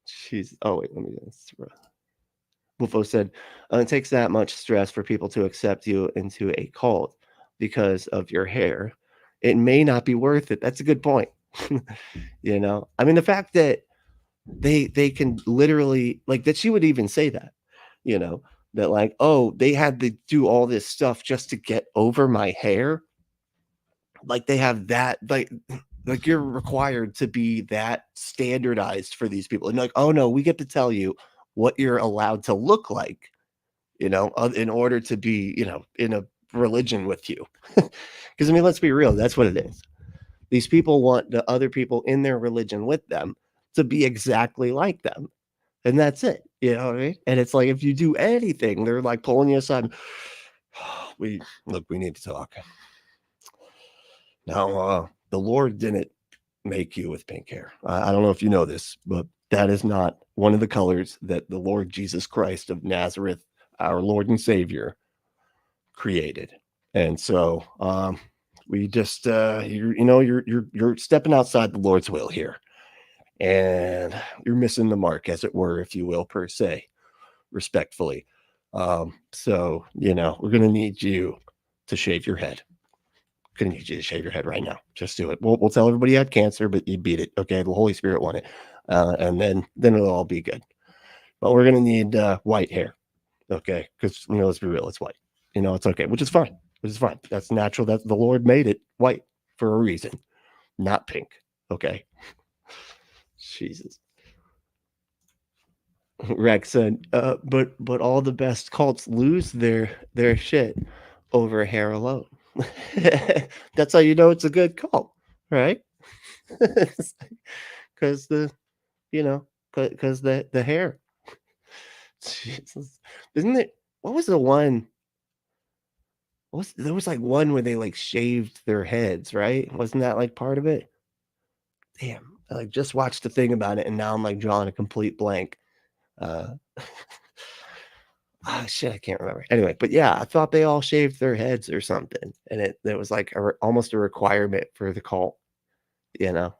Jeez. Oh wait, let me. Bufo said, it takes that much stress for people to accept you into a cult because of your hair. It may not be worth it. That's a good point. I mean, the fact that they can literally like that she would even say that, that like, oh, they had to do all this stuff just to get over my hair. Like they have that, like you're required to be that standardized for these people. And like, oh no, we get to tell you what you're allowed to look like, in order to be, in a religion with you. Because I mean, let's be real, that's what it is. These people want the other people in their religion with them to be exactly like them. And that's it. You know what I mean? And it's like if you do anything, they're like pulling you aside. We need to talk. Now, the Lord didn't make you with pink hair. I don't know if you know this, but that is not one of the colors that the Lord Jesus Christ of Nazareth, our Lord and Savior, created. And so We just you're stepping outside the Lord's will here, and you're missing the mark, as it were, if you will, per se, respectfully. So we're gonna need you to shave your head. Gonna need you to shave your head right now. Just do it. We'll tell everybody you had cancer, but you beat it. Okay, the Holy Spirit won it, and then it'll all be good. But we're gonna need white hair, okay? Because let's be real, it's white. It's okay, which is fine. Which is fine. That's natural. That the Lord made it white for a reason, not pink. Okay. Jesus. Rex said, but all the best cults lose their shit over hair alone. That's how you know it's a good cult, right? Because you know, because the hair. Jesus. Isn't it? What was the one? There was like one where they like shaved their heads, right? Wasn't that like part of it? Damn, I like just watched a thing about it, and now I'm like drawing a complete blank. Uh, shit, I can't remember. Anyway, but yeah, I thought they all shaved their heads or something, and it was like almost a requirement for the cult. You know,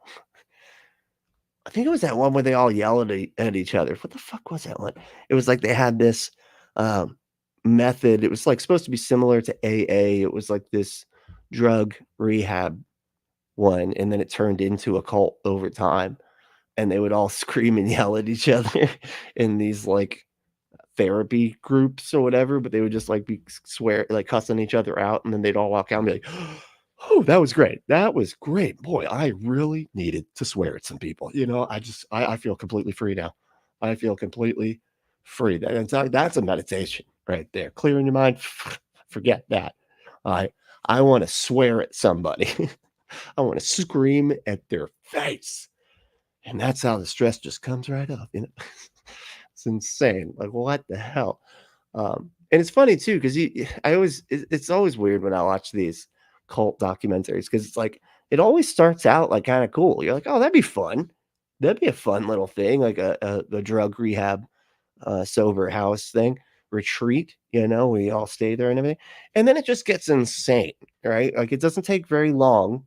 I think it was that one where they all yelled at each other. What the fuck was that one? It was like they had this um, method. It was like supposed to be similar to AA. It was like this drug rehab one, and then it turned into a cult over time. And they would all scream and yell at each other in these like therapy groups or whatever, but they would just like be swear like cussing each other out, and then they'd all walk out and be like, "Oh, that was great. That was great. Boy, I really needed to swear at some people. I feel completely free now. I feel completely free. That's a meditation right there. Clearing your mind. Forget that. I I want to swear at somebody. I want to scream at their face. And that's how the stress just comes right up. It's insane. Like, what the hell? And it's funny too, because it's always weird when I watch these cult documentaries because it's like it always starts out like kind of cool. You're like, oh, that'd be fun. That'd be a fun little thing, like a drug rehab, sober house thing retreat. We all stay there and everything, and then it just gets insane, right? Like it doesn't take very long.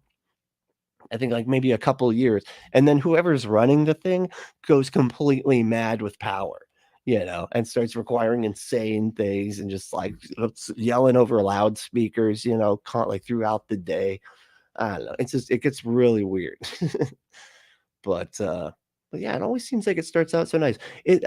I think like maybe a couple of years, and then whoever's running the thing goes completely mad with power, and starts requiring insane things and just like yelling over loudspeakers, like throughout the day. I don't know. It's just it gets really weird. But yeah, it always seems like it starts out so nice.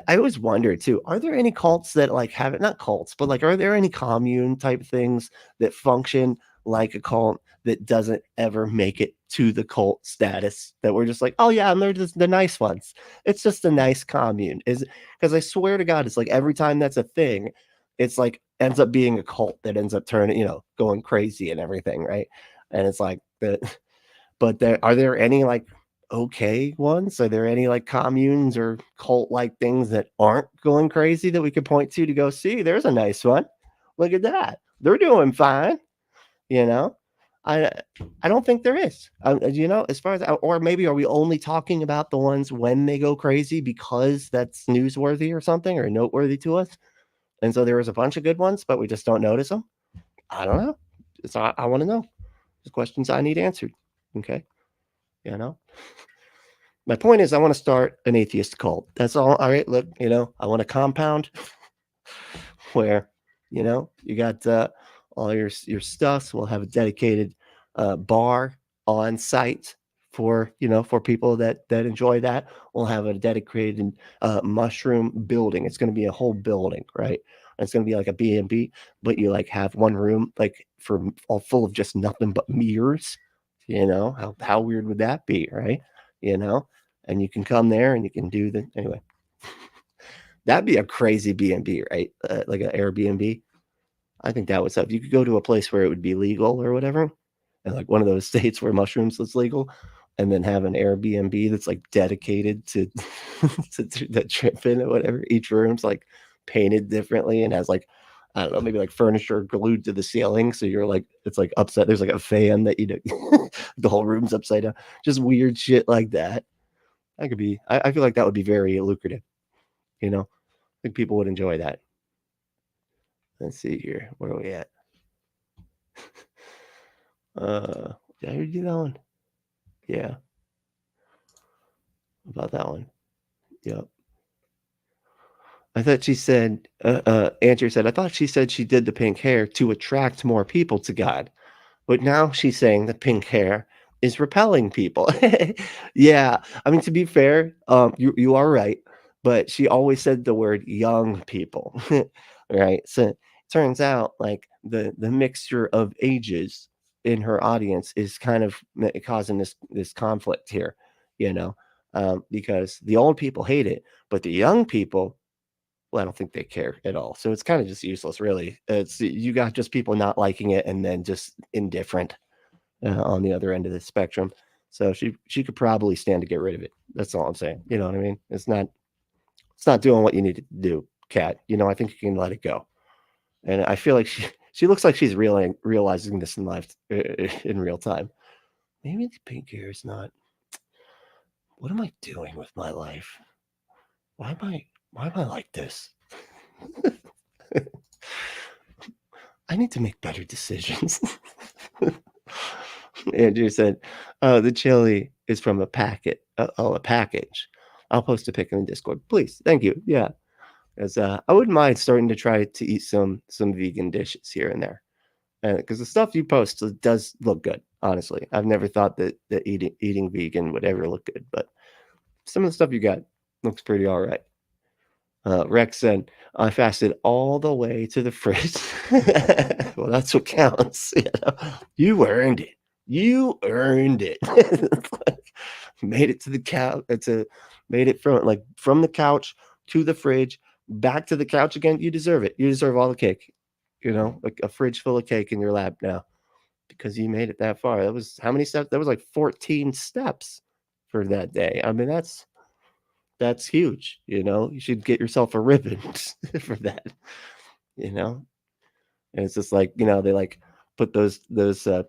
I always wonder too, are there any cults that like have it, not cults, but like are there any commune type things that function like a cult that doesn't ever make it to the cult status, that we're just like, oh yeah, and they're just the nice ones. It's just a nice commune. Is because I swear to God, it's like every time that's a thing, it's like ends up being a cult that ends up turning, going crazy and everything, right? And it's like the but are there any like okay ones? Are there any like communes or cult like things that aren't going crazy that we could point to go see? There's a nice one. Look at that. They're doing fine. You know, I I don't think there is. As far as or maybe are we only talking about the ones when they go crazy because that's newsworthy or something or noteworthy to us? And so there is a bunch of good ones, but we just don't notice them. I don't know. I want to know. There's questions I need answered. Okay. You know, my point is, I want to start an atheist cult. That's all. All right. Look, I want a compound where, you got all your stuff. We'll have a dedicated bar on site for people that enjoy that. We'll have a dedicated mushroom building. It's going to be a whole building, right? It's going to be like a B&B, but you like have one room like for all full of just nothing but mirrors. How weird would that be, right? You know, and you can come there and you can do the anyway. That'd be a crazy B&B, right? Like an Airbnb. I think that would have. You could go to a place where it would be legal or whatever, and like one of those states where mushrooms is legal, and then have an Airbnb that's like dedicated to to that trip in or whatever. Each room's like painted differently and has like I don't know, maybe like furniture glued to the ceiling. So you're like it's like upside. There's like a fan that the whole room's upside down. Just weird shit like that. That could be. I feel like that would be very lucrative. I think people would enjoy that. Let's see here. Where are we at? Did I already do that one? Yeah. About that one. Yep. I thought she said, Andrew said, I thought she said she did the pink hair to attract more people to God. But now she's saying the pink hair is repelling people. Yeah. I mean, to be fair, you are right. But she always said the word young people. Right. So it turns out like the mixture of ages in her audience is kind of causing this conflict here, you know, because the old people hate it, but the young people, well, I don't think they care at all. So it's kind of just useless, really. It's you got just people not liking it and then just indifferent on the other end of the spectrum. So she could probably stand to get rid of it. That's all I'm saying. You know what I mean? It's not doing what you need to do, Kat. You know, I think you can let it go. And I feel like she looks like she's realizing this in life in real time. Maybe the pink hair is not. What am I doing with my life? Why am I like this? I need to make better decisions. Andrew said, the chili is from a packet. A package. I'll post a pic in the Discord, please. Thank you. Yeah, as I wouldn't mind starting to try to eat some vegan dishes here and there, because the stuff you post does look good. Honestly, I've never thought that eating vegan would ever look good, but some of the stuff you got looks pretty all right. Rex said, I fasted all the way to the fridge. Well, that's what counts. You know? You earned it. You earned it. Made it to the couch. Made it from the couch to the fridge, back to the couch again. You deserve it. You deserve all the cake. You know, like a fridge full of cake in your lap now because you made it that far. That was how many steps? That was like 14 steps for that day. I mean, that's huge, you know? You should get yourself a ribbon for that, you know? And it's just like, they like put those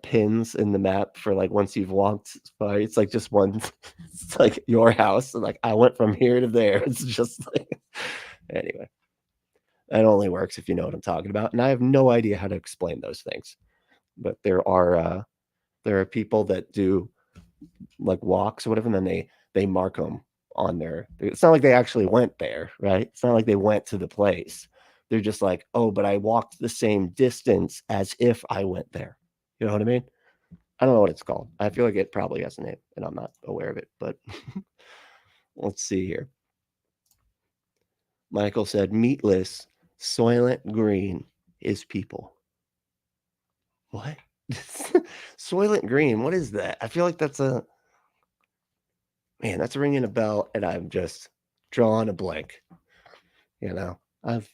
pins in the map for like once you've walked by. It's like just one. It's like your house. And like I went from here to there. It's just like anyway. That only works if you know what I'm talking about. And I have no idea how to explain those things. But there are people that do like walks or whatever, and then they mark them on their. It's not like they actually went there, right? It's not like they went to the place. They're just like, oh, but I walked the same distance as if I went there. You know what I mean? I don't know what it's called. I feel like it probably has a name, and I'm not aware of it. But let's see here. Michael said, meatless, soylent green is people. What? Soylent green. What is that? I feel like that's that's ringing a bell, and I'm just drawing a blank. You know, I'm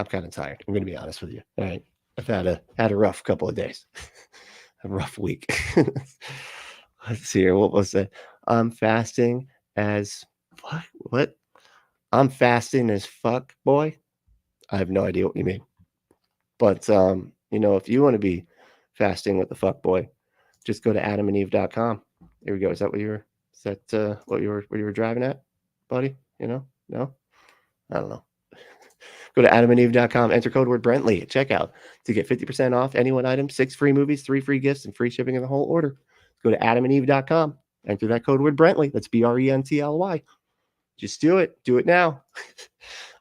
kind of tired. I'm going to be honest with you. All right, I've had a rough couple of days, a rough week. Let's see here. What was it? I'm fasting as what? What? I'm fasting as fuck, boy. I have no idea what you mean. But if you want to be fasting with the fuck boy, just go to adamandeve.com. Here we go. Is that what you were? Is that what you were driving at, buddy? No, I don't know. Go to adamandeve.com, enter code word Brentley at checkout to get 50% off any one item, 6 free movies, 3 free gifts, and free shipping in the whole order. Go to adamandeve.com, enter that code word Brentley. That's BRENTLY. Just do it. Do it now.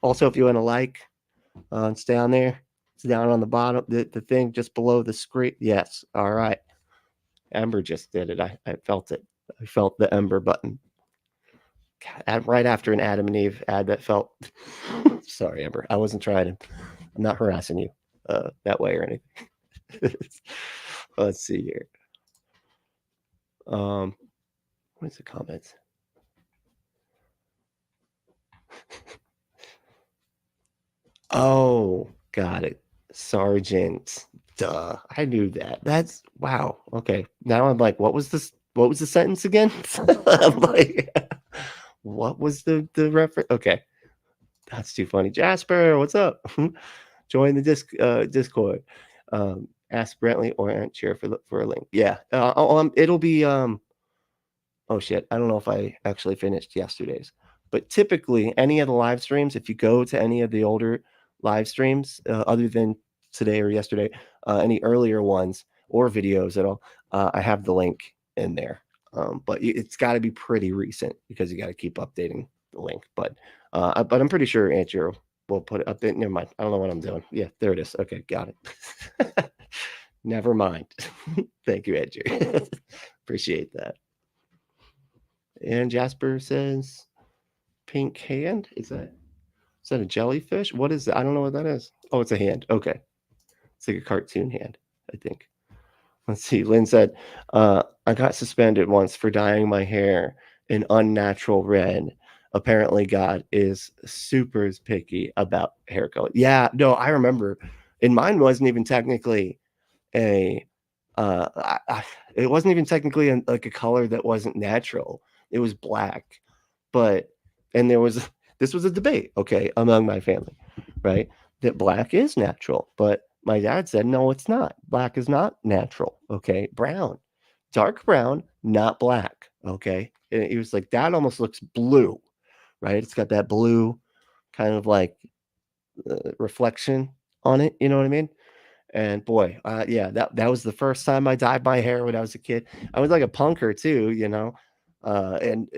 Also, if you want to it's down there. It's down on the bottom, the thing just below the screen. Yes. All right. Ember just did it. I felt it. I felt the Ember button. God, right after an Adam and Eve ad that felt. Sorry, Ember. I wasn't trying to. I'm not harassing you that way or anything. Let's see here. What's the comments? Oh, got it. Sergeant. Duh. I knew that. That's wow. Okay. Now I'm like, what was this? What was the sentence again? I'm like, what was the reference? Okay. That's too funny. Jasper, what's up? Join the Discord. Ask Brentley or Aunt Chair for a link. Yeah. It'll be oh shit. I don't know if I actually finished yesterday's. But typically any of the live streams, if you go to any of the older live streams, other than today or yesterday, any earlier ones, or videos at all, I have the link in there. But it's got to be pretty recent because you got to keep updating the link. But I'm pretty sure Andrew will put it up there. Never mind. I don't know what I'm doing. Yeah, there it is. Okay, got it. Never mind. Thank you, Andrew. Appreciate that. And Jasper says, "Pink hand? Is that a jellyfish? What is that? I don't know what that is. Oh, it's a hand. Okay, it's like a cartoon hand, I think." Let's see. Lynn said, I got suspended once for dyeing my hair an unnatural red. Apparently, God is super picky about hair color. Yeah, no, I remember. And mine wasn't even technically a, it wasn't even technically like a color that wasn't natural. It was black. But, and this was a debate, okay, among my family, right? That black is natural. But my dad said, no, it's not. Black is not natural. Okay. Brown, dark brown, not black. Okay. And he was like, that almost looks blue, right? It's got that blue kind of like reflection on it. You know what I mean? And boy, yeah, that was the first time I dyed my hair when I was a kid. I was like a punker too, and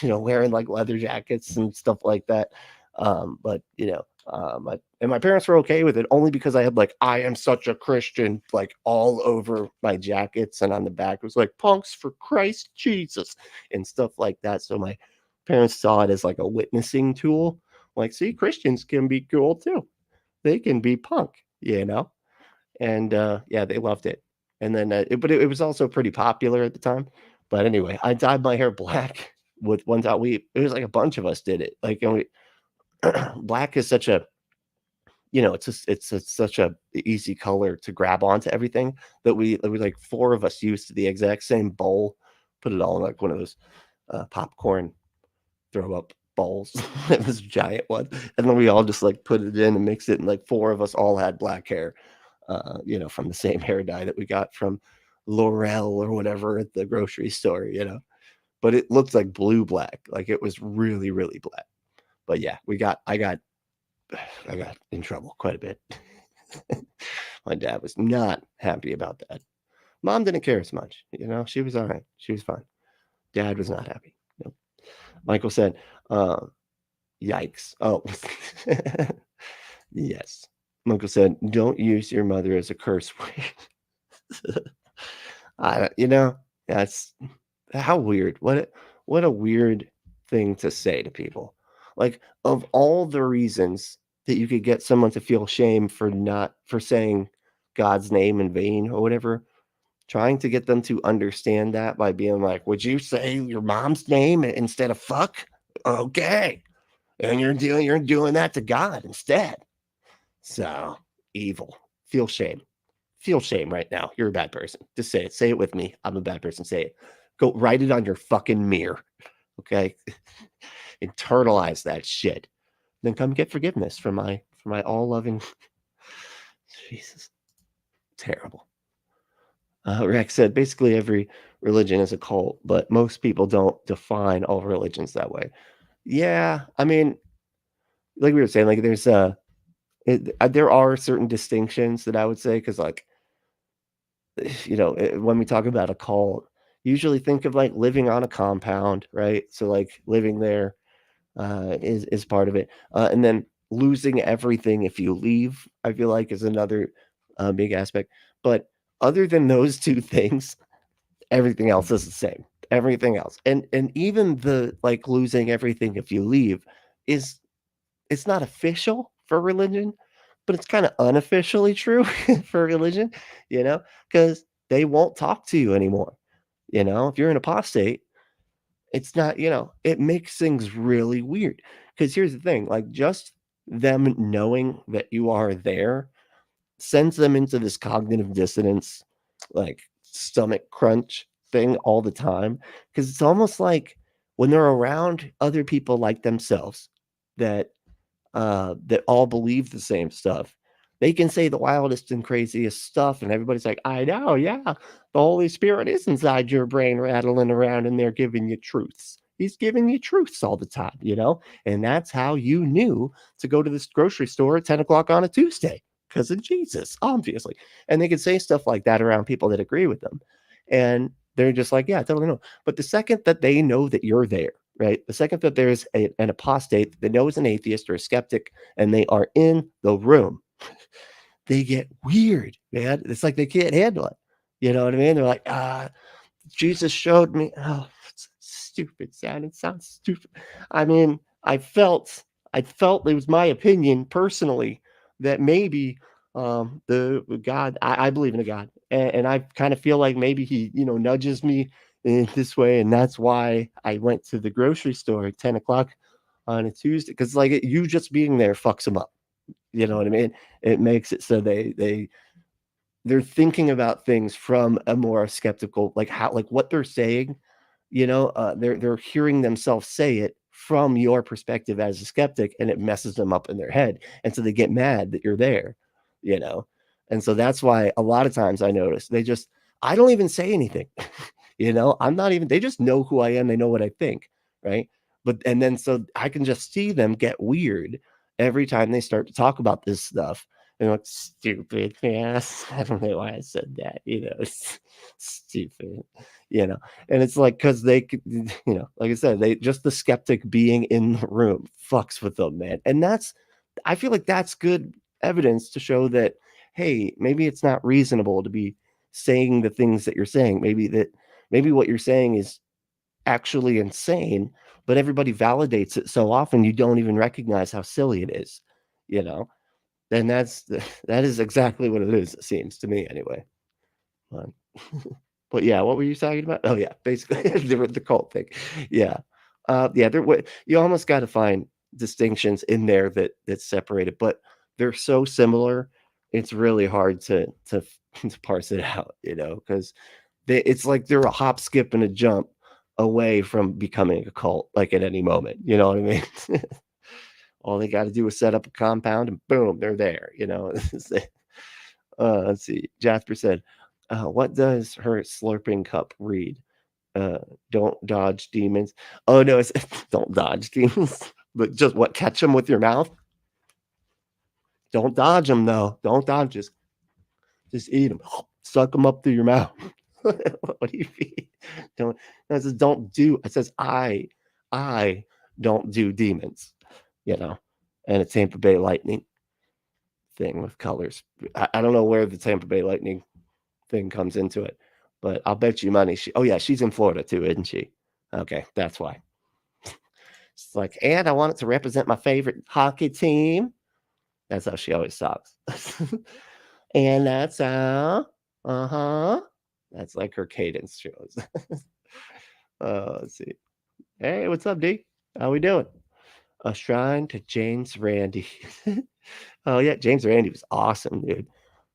wearing like leather jackets and stuff like that. But my parents were okay with it only because I had like "I am such a Christian" like all over my jackets, and on the back it was like "Punks for Christ Jesus" and stuff like that. So my parents saw it as like a witnessing tool. Like, see, Christians can be cool too. They can be punk, and yeah, they loved it. And then, but it was also pretty popular at the time. But anyway, I dyed my hair black with one time. It was like a bunch of us did it. Like, and we black is such a such a easy color to grab onto everything that we like four of us used the exact same bowl, put it all in like one of those popcorn throw up bowls. It was a giant one, and then we all just like put it in and mix it, and like four of us all had black hair, from the same hair dye that we got from L'Oreal or whatever at the grocery store. But it looked like blue black, like it was really, really black. But yeah, I got in trouble quite a bit. My dad was not happy about that. Mom didn't care as much, she was all right. She was fine. Dad was not happy. Nope. Michael said, uh, yikes. Oh, yes. Michael said, don't use your mother as a curse word. That's how weird. What a weird thing to say to people. Like, of all the reasons that you could get someone to feel shame for saying God's name in vain or whatever, trying to get them to understand that by being like, would you say your mom's name instead of fuck? Okay. And you're doing that to God instead. So evil. Feel shame. Feel shame right now. You're a bad person. Just say it. Say it with me. I'm a bad person. Say it. Go write it on your fucking mirror. Okay. Internalize that shit. Then come get forgiveness from my all loving Jesus. Terrible. Rex said basically every religion is a cult, but most people don't define all religions that way. Yeah, I mean, like we were saying, like there are certain distinctions that I would say because like when we talk about a cult, usually think of like living on a compound, right? So like living there is part of it, and then losing everything if you leave. I feel like is another big aspect. But other than those two things, everything else is the same. Everything else, and even the like losing everything if you leave is it's not official for religion, but it's kind of unofficially true for religion, because they won't talk to you anymore. If you're an apostate, it's not, it makes things really weird. Because here's the thing, like just them knowing that you are there sends them into this cognitive dissonance, like stomach crunch thing all the time. Because it's almost like when they're around other people like themselves that that all believe the same stuff. They can say the wildest and craziest stuff, and everybody's like, I know, yeah. The Holy Spirit is inside your brain rattling around, and they're giving you truths. He's giving you truths all the time, And that's how you knew to go to this grocery store at 10 o'clock on a Tuesday. because of Jesus, obviously. And they can say stuff like that around people that agree with them. And they're just like, yeah, totally no. But the second that they know that you're there, right? The second that there's an apostate that knows an atheist or a skeptic and they are in the room, they get weird, man. It's like they can't handle it. You know what I mean? They're like, Jesus showed me. Oh, it's stupid, Sad. It sounds stupid. I mean, I felt it was my opinion personally that maybe the God, I believe in a God, and I kind of feel like maybe he, nudges me in this way, and that's why I went to the grocery store at 10 o'clock on a Tuesday because like you just being there fucks them up. You know what I mean? It makes it so they're thinking about things from a more skeptical, like how, like what they're saying, they're hearing themselves say it from your perspective as a skeptic, and it messes them up in their head, and so they get mad that you're there, you know, and so that's why a lot of times I notice I don't even say anything, I'm not even, they just know who I am, they know what I think, right? But and then so I can just see them get weird every time they start to talk about this stuff and like stupid ass. I don't know why I said that. It's stupid. You know, and it's like because they, like I said, they just the skeptic being in the room fucks with them, man. And I feel like that's good evidence to show that hey, maybe it's not reasonable to be saying the things that you're saying. Maybe what you're saying is actually insane, but everybody validates it so often you don't even recognize how silly it is. You know, and that is exactly what it is, it seems to me anyway. But, but yeah, what were you talking about? Oh yeah, basically the cult thing. Yeah. Yeah, you almost got to find distinctions in there that separate it, but they're so similar. It's really hard to parse it out, because it's like they're a hop, skip, and a jump away from becoming a cult, like at any moment. You know what I mean? All they got to do is set up a compound and boom, they're there, let's see. Jasper said, what does her slurping cup read? Uh, don't dodge demons. Oh, no, it's don't dodge demons, but just what? Catch them with your mouth? Don't dodge them, though. Don't dodge. Just eat them. Suck them up through your mouth. What do you mean? Don't, no, it says don't do, it says I don't do demons, and a Tampa Bay Lightning thing with colors. I don't know where the Tampa Bay Lightning thing comes into it, but I'll bet you money. Oh yeah, she's in Florida too, isn't she? Okay, that's why. It's like, and I want it to represent my favorite hockey team. That's how she always talks. And that's how, that's like her cadence shows. Let's see. Hey, what's up, D? How we doing? A shrine to James Randi. Oh yeah, James Randi was awesome, dude.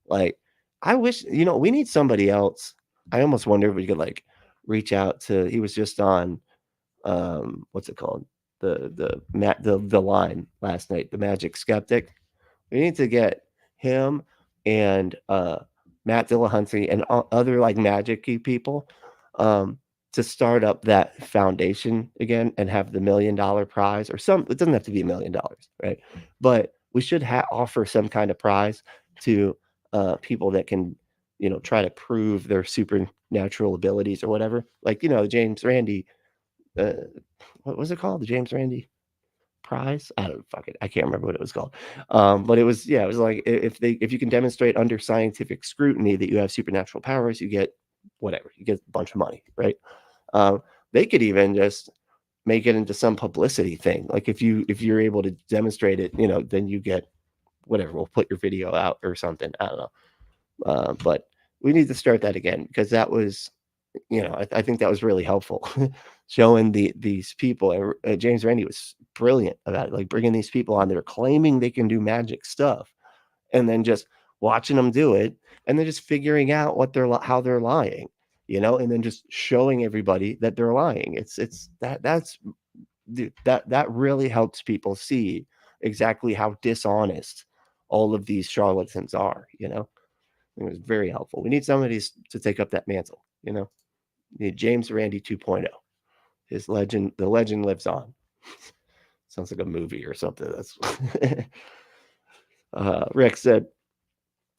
Like, I wish, we need somebody else. I almost wonder if we could like reach out to. He was just on, what's it called? The line last night. The Magic Skeptic. We need to get him and Matt Dillahunty and other like magic-y people um, to start up that foundation again and have the $1 million prize or some. It doesn't have to be $1 million, right? But we should offer some kind of prize to people that can, try to prove their supernatural abilities or whatever. Like James Randi. Uh, what was it called? The James Randi prize. I don't fuck it. I can't remember what it was called. But it was, yeah, it was like if you can demonstrate under scientific scrutiny that you have supernatural powers, you get whatever. You get a bunch of money, right? They could even just make it into some publicity thing. Like if you're able to demonstrate it, then you get whatever. We'll put your video out or something. I don't know. But we need to start that again because that was, I think that was really helpful. Showing these people, James Randi was brilliant about it, like bringing these people on that are claiming they can do magic stuff, and then just watching them do it, and then just figuring out how they're lying, and then just showing everybody that they're lying. That's dude, that really helps people see exactly how dishonest all of these charlatans are. It was very helpful. We need somebody to take up that mantle. We need James Randi 2.0. The legend lives on. Sounds like a movie or something. That's Rick said,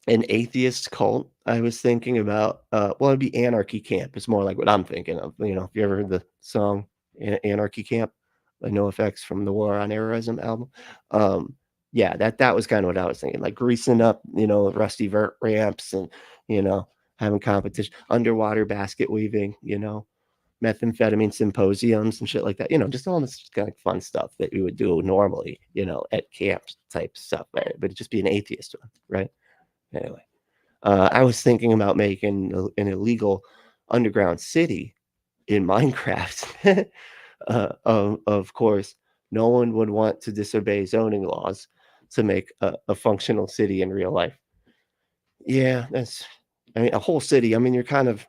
an atheist cult. I was thinking about, well, it'd be Anarchy Camp. It's more like what I'm thinking of. You know, if you ever heard the song Anarchy Camp by No Effects from the War on Terrorism album, um, yeah, that was kind of what I was thinking. Like greasing up, you know, rusty vert ramps and you know having competition, underwater basket weaving, you know, methamphetamine symposiums and shit like that. You know, just all this kind of fun stuff that you would do normally, you know, at camp type stuff, right? But it'd just be an atheist one, right? Anyway, I was thinking about making an illegal underground city in Minecraft. Of course, no one would want to disobey zoning laws to make a functional city in real life. Yeah, I mean, a whole city. I mean, you're kind of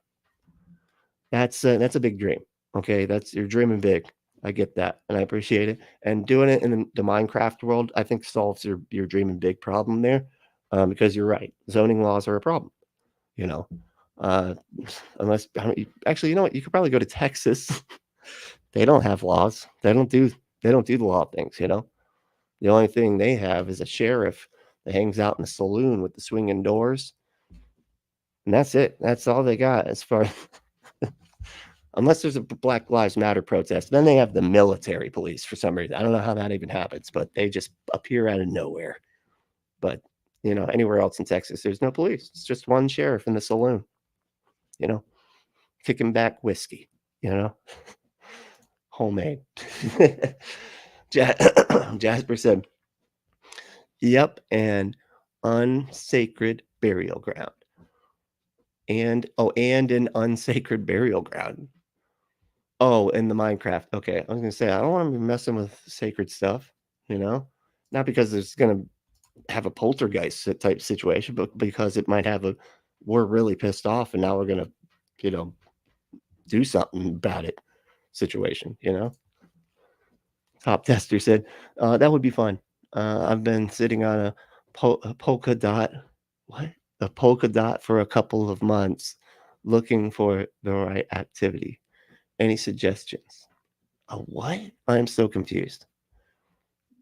that's a big dream. Okay, that's you're dreaming big. I get that, and I appreciate it. And doing it in the Minecraft world, I think solves your dreaming big problem there, because you're right. Zoning laws are a problem. You know, uh, unless actually, you know what? You could probably go to Texas. They don't have laws. They don't do the law things. You know, the only thing they have is a sheriff that hangs out in a saloon with the swinging doors, and that's it. That's all they got as far unless there's a Black Lives Matter protest. Then they have the military police for some reason. I don't know how that even happens, but they just appear out of nowhere. But you know, anywhere else in Texas, there's no police. It's just one sheriff in the saloon. You know, kicking back whiskey. You know, homemade. Jasper said, "Yep," and unsacred burial ground. And an unsacred burial ground. Oh, in the Minecraft. Okay, I was gonna say I don't want to be messing with sacred stuff, you know, not because it's gonna have a poltergeist type situation, but because it might have a we're really pissed off and now we're gonna, you know, do something about it situation, you know. Top tester said that would be fun. I've been sitting on a polka dot, what? A polka dot for a couple of months, looking for the right activity. Any suggestions? A what? I'm so confused.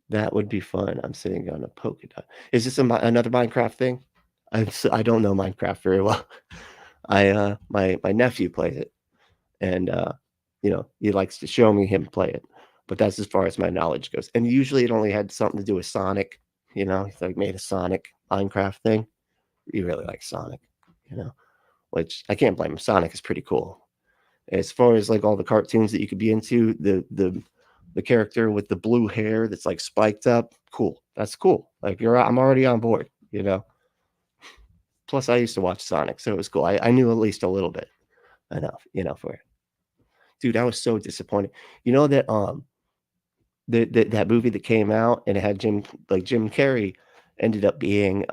That would be fun. I'm sitting on a polka dot. Is this another Minecraft thing? I don't know Minecraft very well. My nephew plays it, and you know he likes to show me him play it, but that's as far as my knowledge goes. And usually it only had something to do with Sonic. You know, he's like made a Sonic Minecraft thing. He really likes Sonic. You know, which I can't blame him. Sonic is pretty cool. As far as like all the cartoons that you could be into, the character with the blue hair that's like spiked up, cool. That's cool. Like I'm already on board, you know. Plus I used to watch Sonic, so it was cool. I knew at least a little bit enough, you know, for it. Dude, I was so disappointed. You know that that movie that came out and it had Jim Carrey ended up being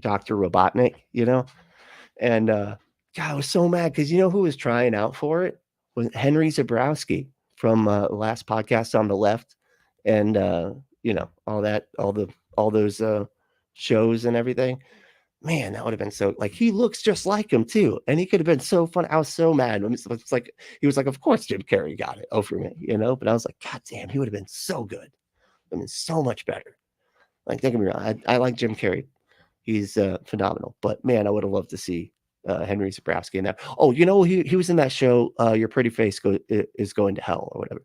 Dr. Robotnik, you know? And God, I was so mad because you know who was trying out for it was Henry Zabrowski from last podcast on the left, and you know all those shows and everything. Man, that would have been so like he looks just like him too, and he could have been so fun. I was so mad. It's like he was like, of course Jim Carrey got it over me, you know. But I was like, God damn, he would have been so good. I mean, so much better. Like, don't get me wrong, I like Jim Carrey. He's phenomenal. But man, I would have loved to see Henry Zabrowski in that. Oh, you know, he was in that show. Your Pretty Face is Going to Hell or whatever.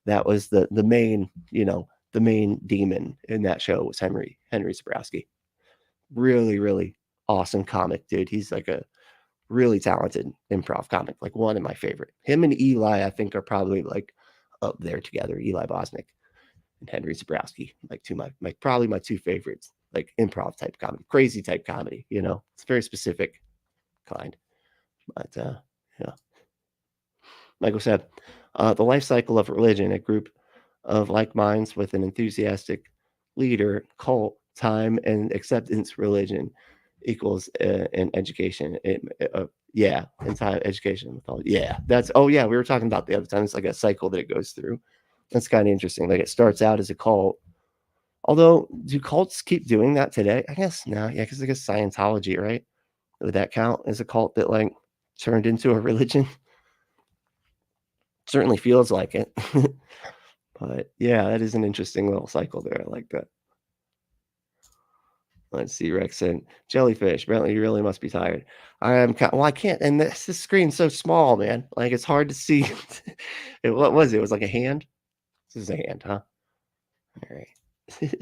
That was the main, you know, the main demon in that show was Henry Zabrowski. Really, really awesome comic, dude. He's like a really talented improv comic, like one of my favorite. Him and Eli, I think, are probably like up there together. Eli Bosnick and Henry Zabrowski, like probably my two favorites, like improv type comedy, crazy type comedy. You know, it's very specific kind. But yeah, Michael said, the life cycle of religion, a group of like minds with an enthusiastic leader, cult, time, and acceptance religion equals an education. Yeah, and time, education. Yeah, oh yeah, we were talking about the other time. It's like a cycle that it goes through. That's kind of interesting. Like it starts out as a cult. Although, do cults keep doing that today? I guess no. Yeah, because I guess Scientology, right? Would that count as a cult that like turned into a religion? Certainly feels like it. But yeah, that is an interesting little cycle there. I like that. Let's see, Rex said, jellyfish. Bentley, you really must be tired. Well, I can't. And this screen's so small, man. Like, it's hard to see. What was it? It was like a hand? This is a hand, huh? All right.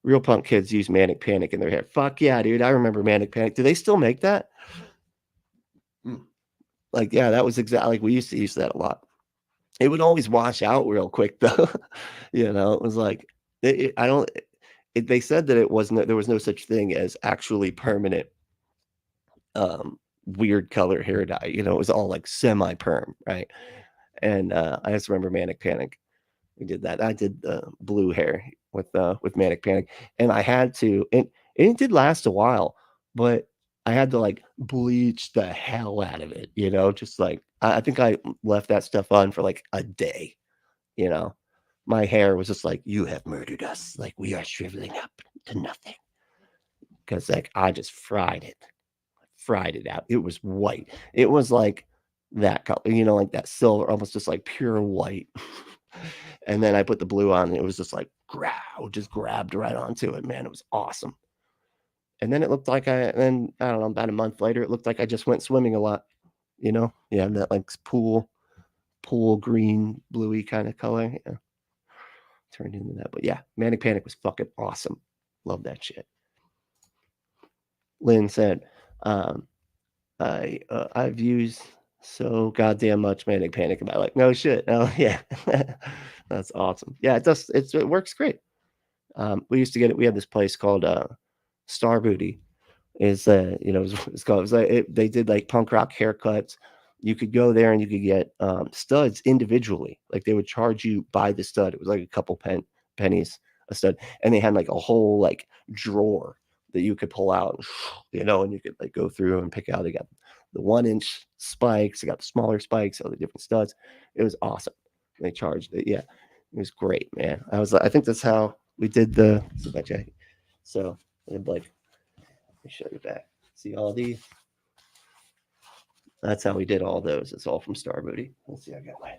Real punk kids use Manic Panic in their hair. Fuck yeah, dude. I remember Manic Panic. Do they still make that? Like, yeah, that was exactly like we used to use that a lot. It would always wash out real quick, though. It was like, I don't, they said that it wasn't, there was no such thing as actually permanent, weird color hair dye. It was all like semi perm, right? And I just remember Manic Panic. We did that. I did blue hair with Manic Panic, and I had to. It did last a while, but I had to like bleach the hell out of it. Just like I think I left that stuff on for like a day. You know, my hair was just like, you have murdered us. Like we are shriveling up to nothing because like I just fried it out. It was white. It was like that color, like that silver, almost just like pure white. And then I put the blue on, and it was just like just grabbed right onto it, man. It was awesome. And then it looked like then I don't know, about a month later, it looked like I just went swimming a lot. Yeah, that like pool green, bluey kind of color. Yeah, turned into that. But yeah, Manic Panic was fucking awesome. Love that shit. Lynn said, I've used so goddamn much Manic Panic about like no shit. Oh yeah, that's awesome. Yeah, it works great. We used to get it. We had this place called Star Booty. It's called. It was like they did like punk rock haircuts. You could go there and you could get studs individually. Like they would charge you by the stud. It was like a couple pennies a stud, and they had like a whole like drawer that you could pull out, and you could like go through and pick out. They got the 1-inch spikes. They got the smaller spikes, all the different studs. It was awesome. They charged it. Yeah, it was great, man. I think that's how we did the jacket. So like, let me show you back. See all these? That's how we did all those. It's all from Star Booty. Let's see. I got my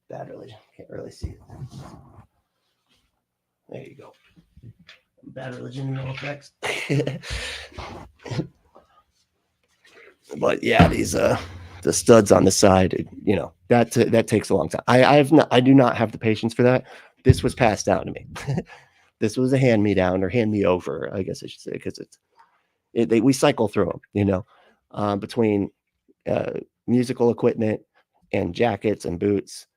bad religion. Can't really see it. There you go. Bad religion, no effects. But yeah, these the studs on the side, that takes a long time. I do not have the patience for that. This was passed down to me. This was a hand me down or hand me over, I guess I should say, because we cycle through them, between musical equipment and jackets and boots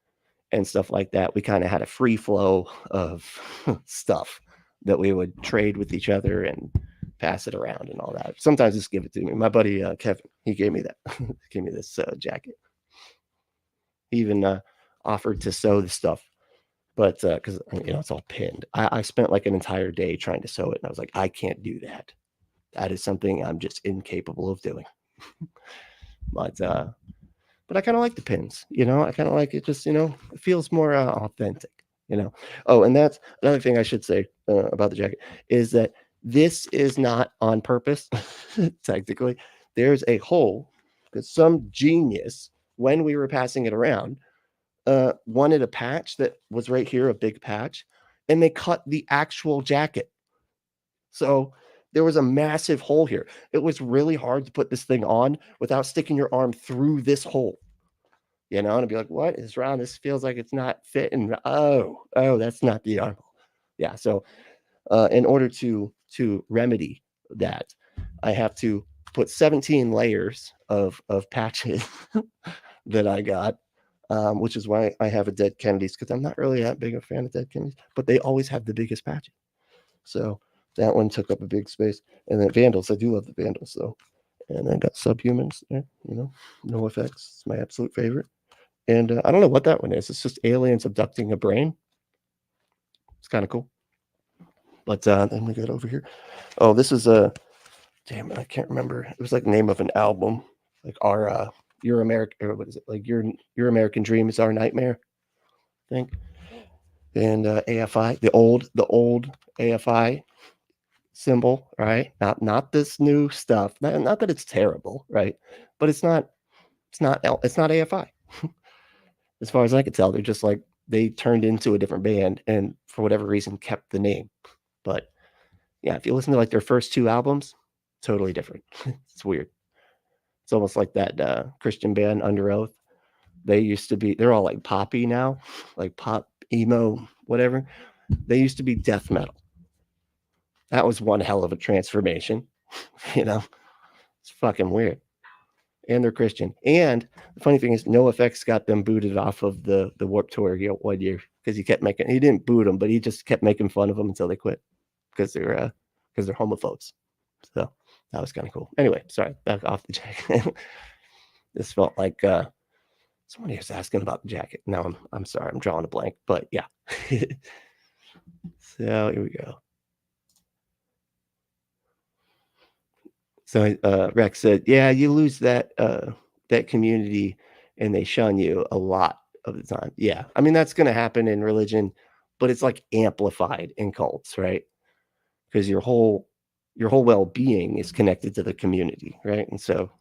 and stuff like that. We kind of had a free flow of stuff that we would trade with each other and pass it around and all that. Sometimes just give it to me. My buddy Kevin, he gave me that. Gave me this jacket. He even offered to sew the stuff, but because it's all pinned. I spent like an entire day trying to sew it, and I was like, I can't do that. That is something I'm just incapable of doing. But I kind of like the pins. I kind of like it. Just it feels more authentic. Oh, and that's another thing I should say about the jacket is that this is not on purpose. Technically, there's a hole because some genius, when we were passing it around, wanted a patch that was right here, a big patch, and they cut the actual jacket. So there was a massive hole here. It was really hard to put this thing on without sticking your arm through this hole. And I'd be like, what is wrong? This feels like it's not fitting. Oh, that's not the armhole. Yeah. So in order to remedy that, I have to put 17 layers of patches that I got, which is why I have a Dead Kennedys, because I'm not really that big a fan of Dead Kennedys, but they always have the biggest patches. So that one took up a big space. And then Vandals, I do love the Vandals though. And I got Subhumans there, no effects. It's my absolute favorite. And I don't know what that one is. It's just aliens abducting a brain. It's kind of cool. But then we got over here. Oh, this is a damn it. I can't remember. It was like the name of an album, like our Your American, or what is it? Like your American Dream is Our Nightmare, I think. And AFI, the old AFI symbol, right? Not this new stuff. Not that it's terrible, right? But it's not AFI. As far as I could tell, they're just like they turned into a different band and for whatever reason kept the name. But Yeah, if you listen to like their first 2 albums, totally different. It's weird. It's almost like that Christian band Under Oath. They used to be, they're all like poppy now, like pop, emo, whatever. They used to be death metal. That was one hell of a transformation. you know, it's fucking weird. And they're Christian. And the funny thing is, NoFX got them booted off of the Warp Tour 1 year because he didn't boot them, but he just kept making fun of them until they quit because they're homophobes. So that was kind of cool. Anyway, sorry, back off the jacket. This felt like somebody was asking about the jacket. Now I'm sorry, I'm drawing a blank, but yeah. So here we go. So Rex said, "Yeah, you lose that community, and they shun you a lot of the time. Yeah, I mean that's going to happen in religion, but it's like amplified in cults, right? Because your whole well-being is connected to the community, right? And so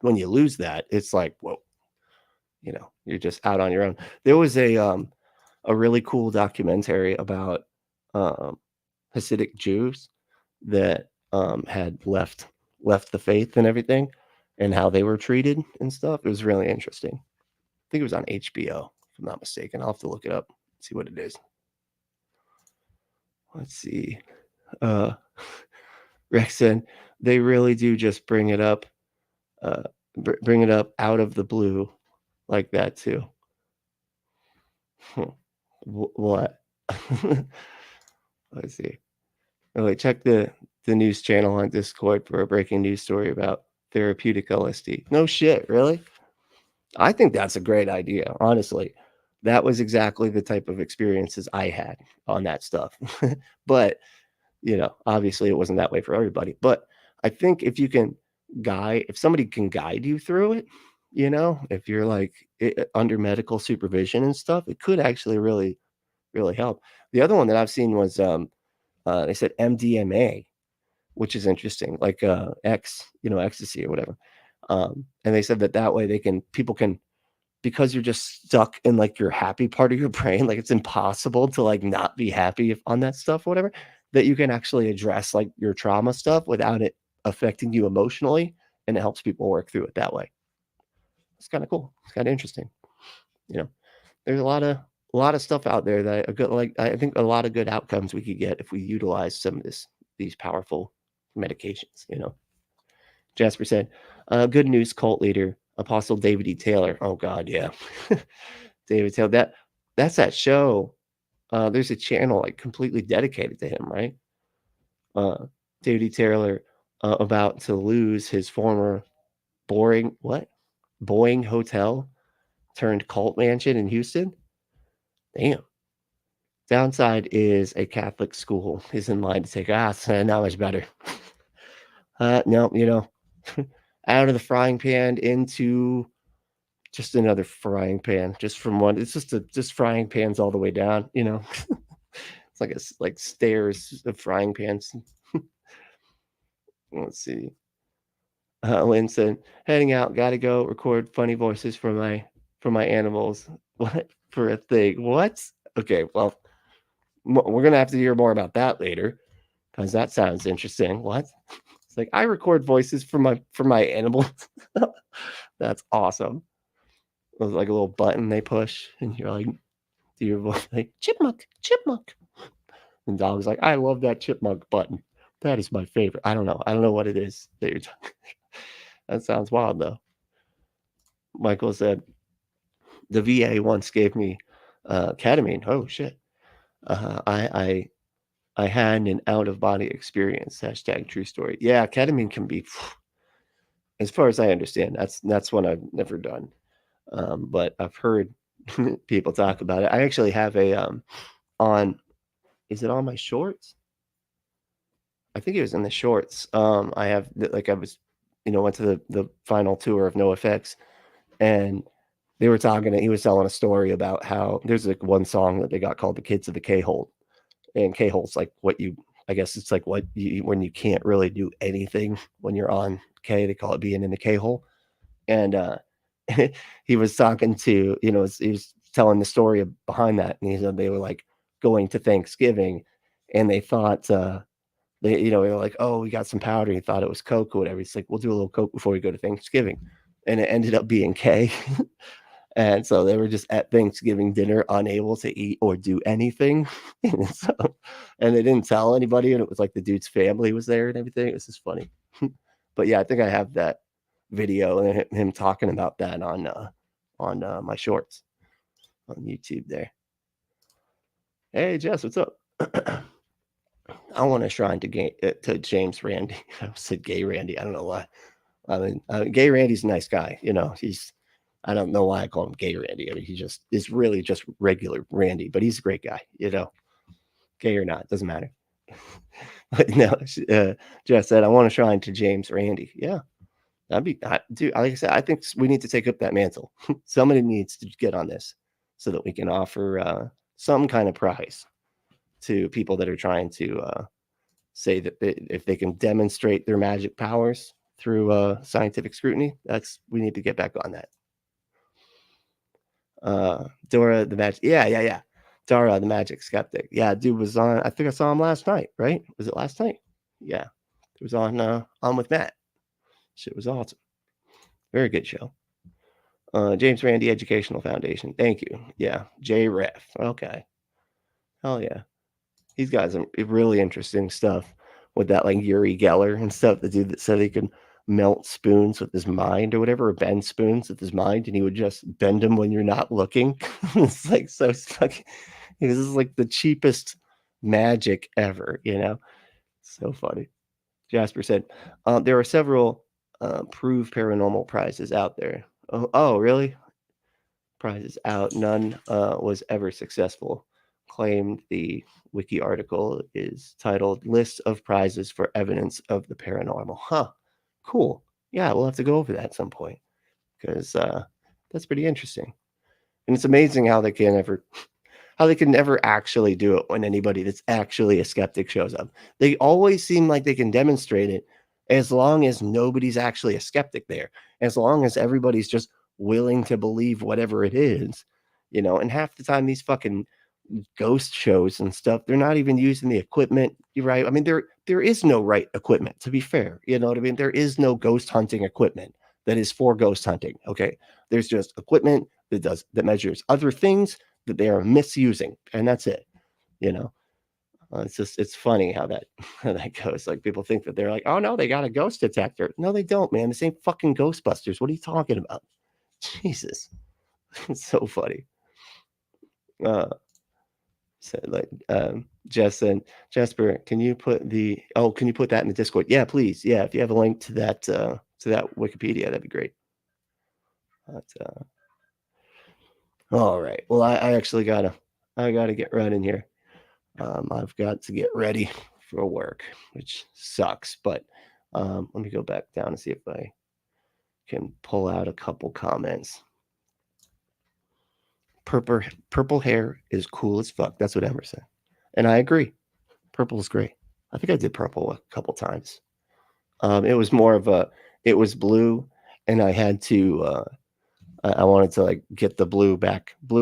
when you lose that, it's like, whoa, you're just out on your own. There was a really cool documentary about um, Hasidic Jews that had left the faith and everything, and how they were treated and stuff. It was really interesting. I think it was on HBO, if I'm not mistaken. I'll have to look it up, see what it is. Let's see. Uh, Rex said they really do just bring it up, bring it up out of the blue like that too. What? Let's see. Oh, wait, check the news channel on Discord for a breaking news story about therapeutic LSD. No shit, really? I think that's a great idea, honestly. That was exactly the type of experiences I had on that stuff. But, obviously it wasn't that way for everybody. But I think if somebody can guide you through it, if you're like under medical supervision and stuff, it could actually really, really help. The other one that I've seen was they said MDMA, which is interesting, like ecstasy or whatever. And they said that way people can, because you're just stuck in like your happy part of your brain, like it's impossible to like not be happy on that stuff, whatever, that you can actually address like your trauma stuff without it affecting you emotionally, and it helps people work through it that way. It's kind of cool. It's kind of interesting. There's a lot of stuff out there that I think a lot of good outcomes we could get if we utilize some of these powerful medications. Jasper said, "Good news, cult leader Apostle David E. Taylor." Oh God, yeah, David Taylor. That's that show. There's a channel like completely dedicated to him, right? David E. Taylor about to lose his former Boeing hotel turned cult mansion in Houston. Damn. Downside is a Catholic school is in line to take. Not much better. No, out of the frying pan into just another frying pan, just from one. It's just frying pans all the way down. It's like stairs of frying pans. Let's see. Lynn said, "Heading out. Got to go record funny voices for my animals." What for a thing? What? Okay, well, we're gonna have to hear more about that later because that sounds interesting. What? It's like I record voices for my animals. That's awesome. It was like a little button they push, and you're like, do your voice like chipmunk, chipmunk. And dog's like, I love that chipmunk button. That is my favorite. I don't know what it is that you're talking. That sounds wild though. Michael said the VA once gave me ketamine. Oh shit. I had an out of body experience. Hashtag true story. Yeah, ketamine can be, as far as I understand, that's one I've never done. But I've heard people talk about it. I actually have on, is it on my shorts? I think it was in the shorts. I have like I was, went to the final tour of NoFX, and they were talking. He was telling a story about how there's like one song that they got called "The Kids of the K-hole," and K-hole's like I guess it's like when you can't really do anything when you're on K. They call it being in the K-hole, and he was talking to, he was telling the story behind that, and he said they were like going to Thanksgiving, and they thought they were like, oh, we got some powder. He thought it was Coke or whatever. He's like, we'll do a little Coke before we go to Thanksgiving, and it ended up being K. And so they were just at Thanksgiving dinner, unable to eat or do anything. And so, and they didn't tell anybody. And it was like the dude's family was there and everything. It was just funny. But yeah, I think I have that video and him talking about that on my shorts on YouTube there. Hey Jess, what's up? I want to shrine to James Randy. I said gay Randy. I don't know why. I mean, gay Randy's a nice guy. I don't know why I call him gay Randy. I mean, he just is really just regular Randy, but he's a great guy. Gay or not, doesn't matter. But no, Jess said, I want to shrine to James Randy. Yeah, dude, like I said, I think we need to take up that mantle. Somebody needs to get on this so that we can offer some kind of prize to people that are trying to say that if they can demonstrate their magic powers through scientific scrutiny, we need to get back on that. Dora the Magic. Yeah. Dara the Magic Skeptic. Yeah, dude was on. I think I saw him last night. Right? Was it last night? Yeah, it was on with Matt. Shit was awesome. Very good show. James Randi Educational Foundation. Thank you. Yeah, JREF. Okay. Hell yeah. He's got some really interesting stuff with that, like Uri Geller and stuff. The dude that said he could melt spoons with his mind or whatever, or bend spoons with his mind, and he would just bend them when you're not looking. It's like so fucking. This is like the cheapest magic ever, So funny. Jasper said, there are several Prove Paranormal prizes out there. Oh, really? Prizes out. None was ever successful. Claimed the wiki article is titled List of Prizes for Evidence of the Paranormal. Huh. Cool. Yeah, we'll have to go over that at some point because that's pretty interesting. And it's amazing how they can never actually do it when anybody that's actually a skeptic shows up. They always seem like they can demonstrate it as long as nobody's actually a skeptic there, as long as everybody's just willing to believe whatever it is, and half the time these fucking ghost shows and stuff, they're not even using the equipment, right? I mean, there is no right equipment, to be fair. You know what I mean? There is no ghost hunting equipment that is for ghost hunting. Okay. There's just equipment that measures other things that they are misusing, and that's it. It's funny how that goes. Like people think that they're like, oh no, they got a ghost detector. No, they don't, man. This ain't fucking Ghostbusters. What are you talking about? Jesus, it's so funny. So like Jasper, can you put that in the Discord? Yeah, please. Yeah, if you have a link to that Wikipedia, that'd be great. But, all right. Well, I actually gotta get running here. I've got to get ready for work, which sucks. But let me go back down and see if I can pull out a couple comments. Purple hair is cool as fuck. That's what Emma said, and I agree. Purple is great. I think I did purple a couple times. It was more of it was blue, and I had to. I wanted to like get the blue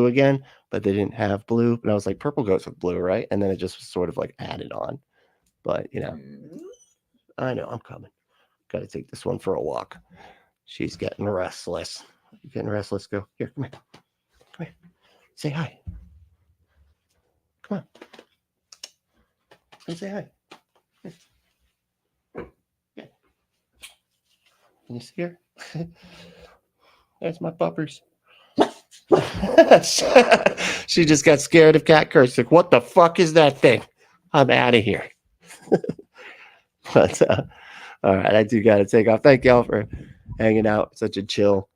again, but they didn't have blue. But I was like, purple goes with blue, right? And then it just was sort of like added on. But I know I'm coming. Got to take this one for a walk. She's getting restless. You getting restless? Go here. Come here. Say hi. Come on. Come say hi. Yeah. Can you see her? There's my puppers. She just got scared of Kat Kerr. She's like, what the fuck is that thing? I'm out of here. But all right, I do got to take off. Thank y'all for hanging out. Such a chill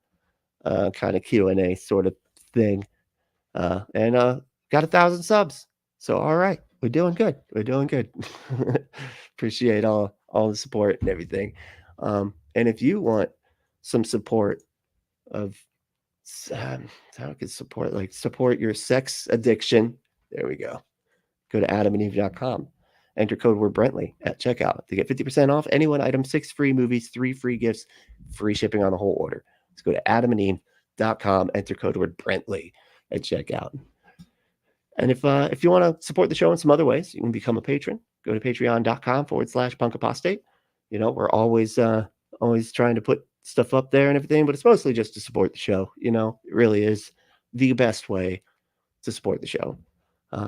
kind of Q&A sort of thing. And got 1,000 subs. So all right, we're doing good. Appreciate all the support and everything. And if you want some support of how I can support your sex addiction, there we go. Go to adamandeve.com. Enter code word Brentley at checkout to get 50% off any one item, 6 free movies, 3 free gifts, free shipping on the whole order. Let's go to adamandeve.com. Enter code word Brentley at checkout. And if you want to support the show in some other ways, you can become a patron. Go to patreon.com/punkapostate. We're always trying to put stuff up there and everything, but it's mostly just to support the show. It really is the best way to support the show.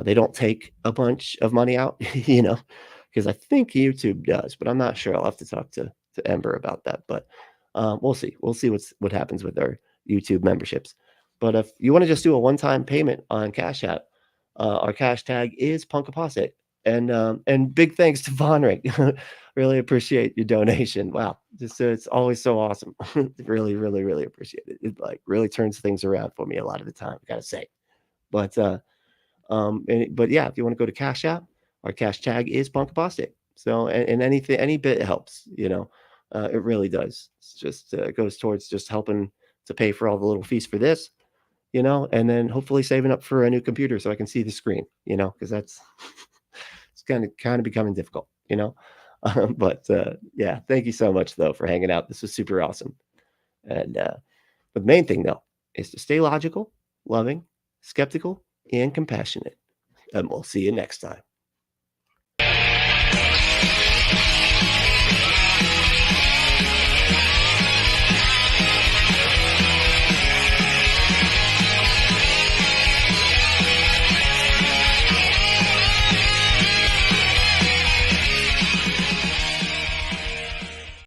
They don't take a bunch of money out, because I think YouTube does, but I'm not sure. I'll have to talk to Ember about that. But we'll see. We'll see what happens with our YouTube memberships. But if you want to just do a one-time payment on Cash App, our cash tag is Punkaposit. And big thanks to Vonric. Really appreciate your donation. Wow, it's always so awesome. Really, really, really appreciate it. It like really turns things around for me a lot of the time. I gotta say. But but yeah, if you want to go to Cash App, our cash tag is Punkapostic. So and anything, any bit helps. It really does. It's just it goes towards just helping to pay for all the little fees for this, and then hopefully saving up for a new computer so I can see the screen, because that's it's kind of becoming difficult, but yeah, thank you so much though for hanging out. This was super awesome. And but the main thing though is to stay logical, loving, skeptical, and compassionate. And we'll see you next time.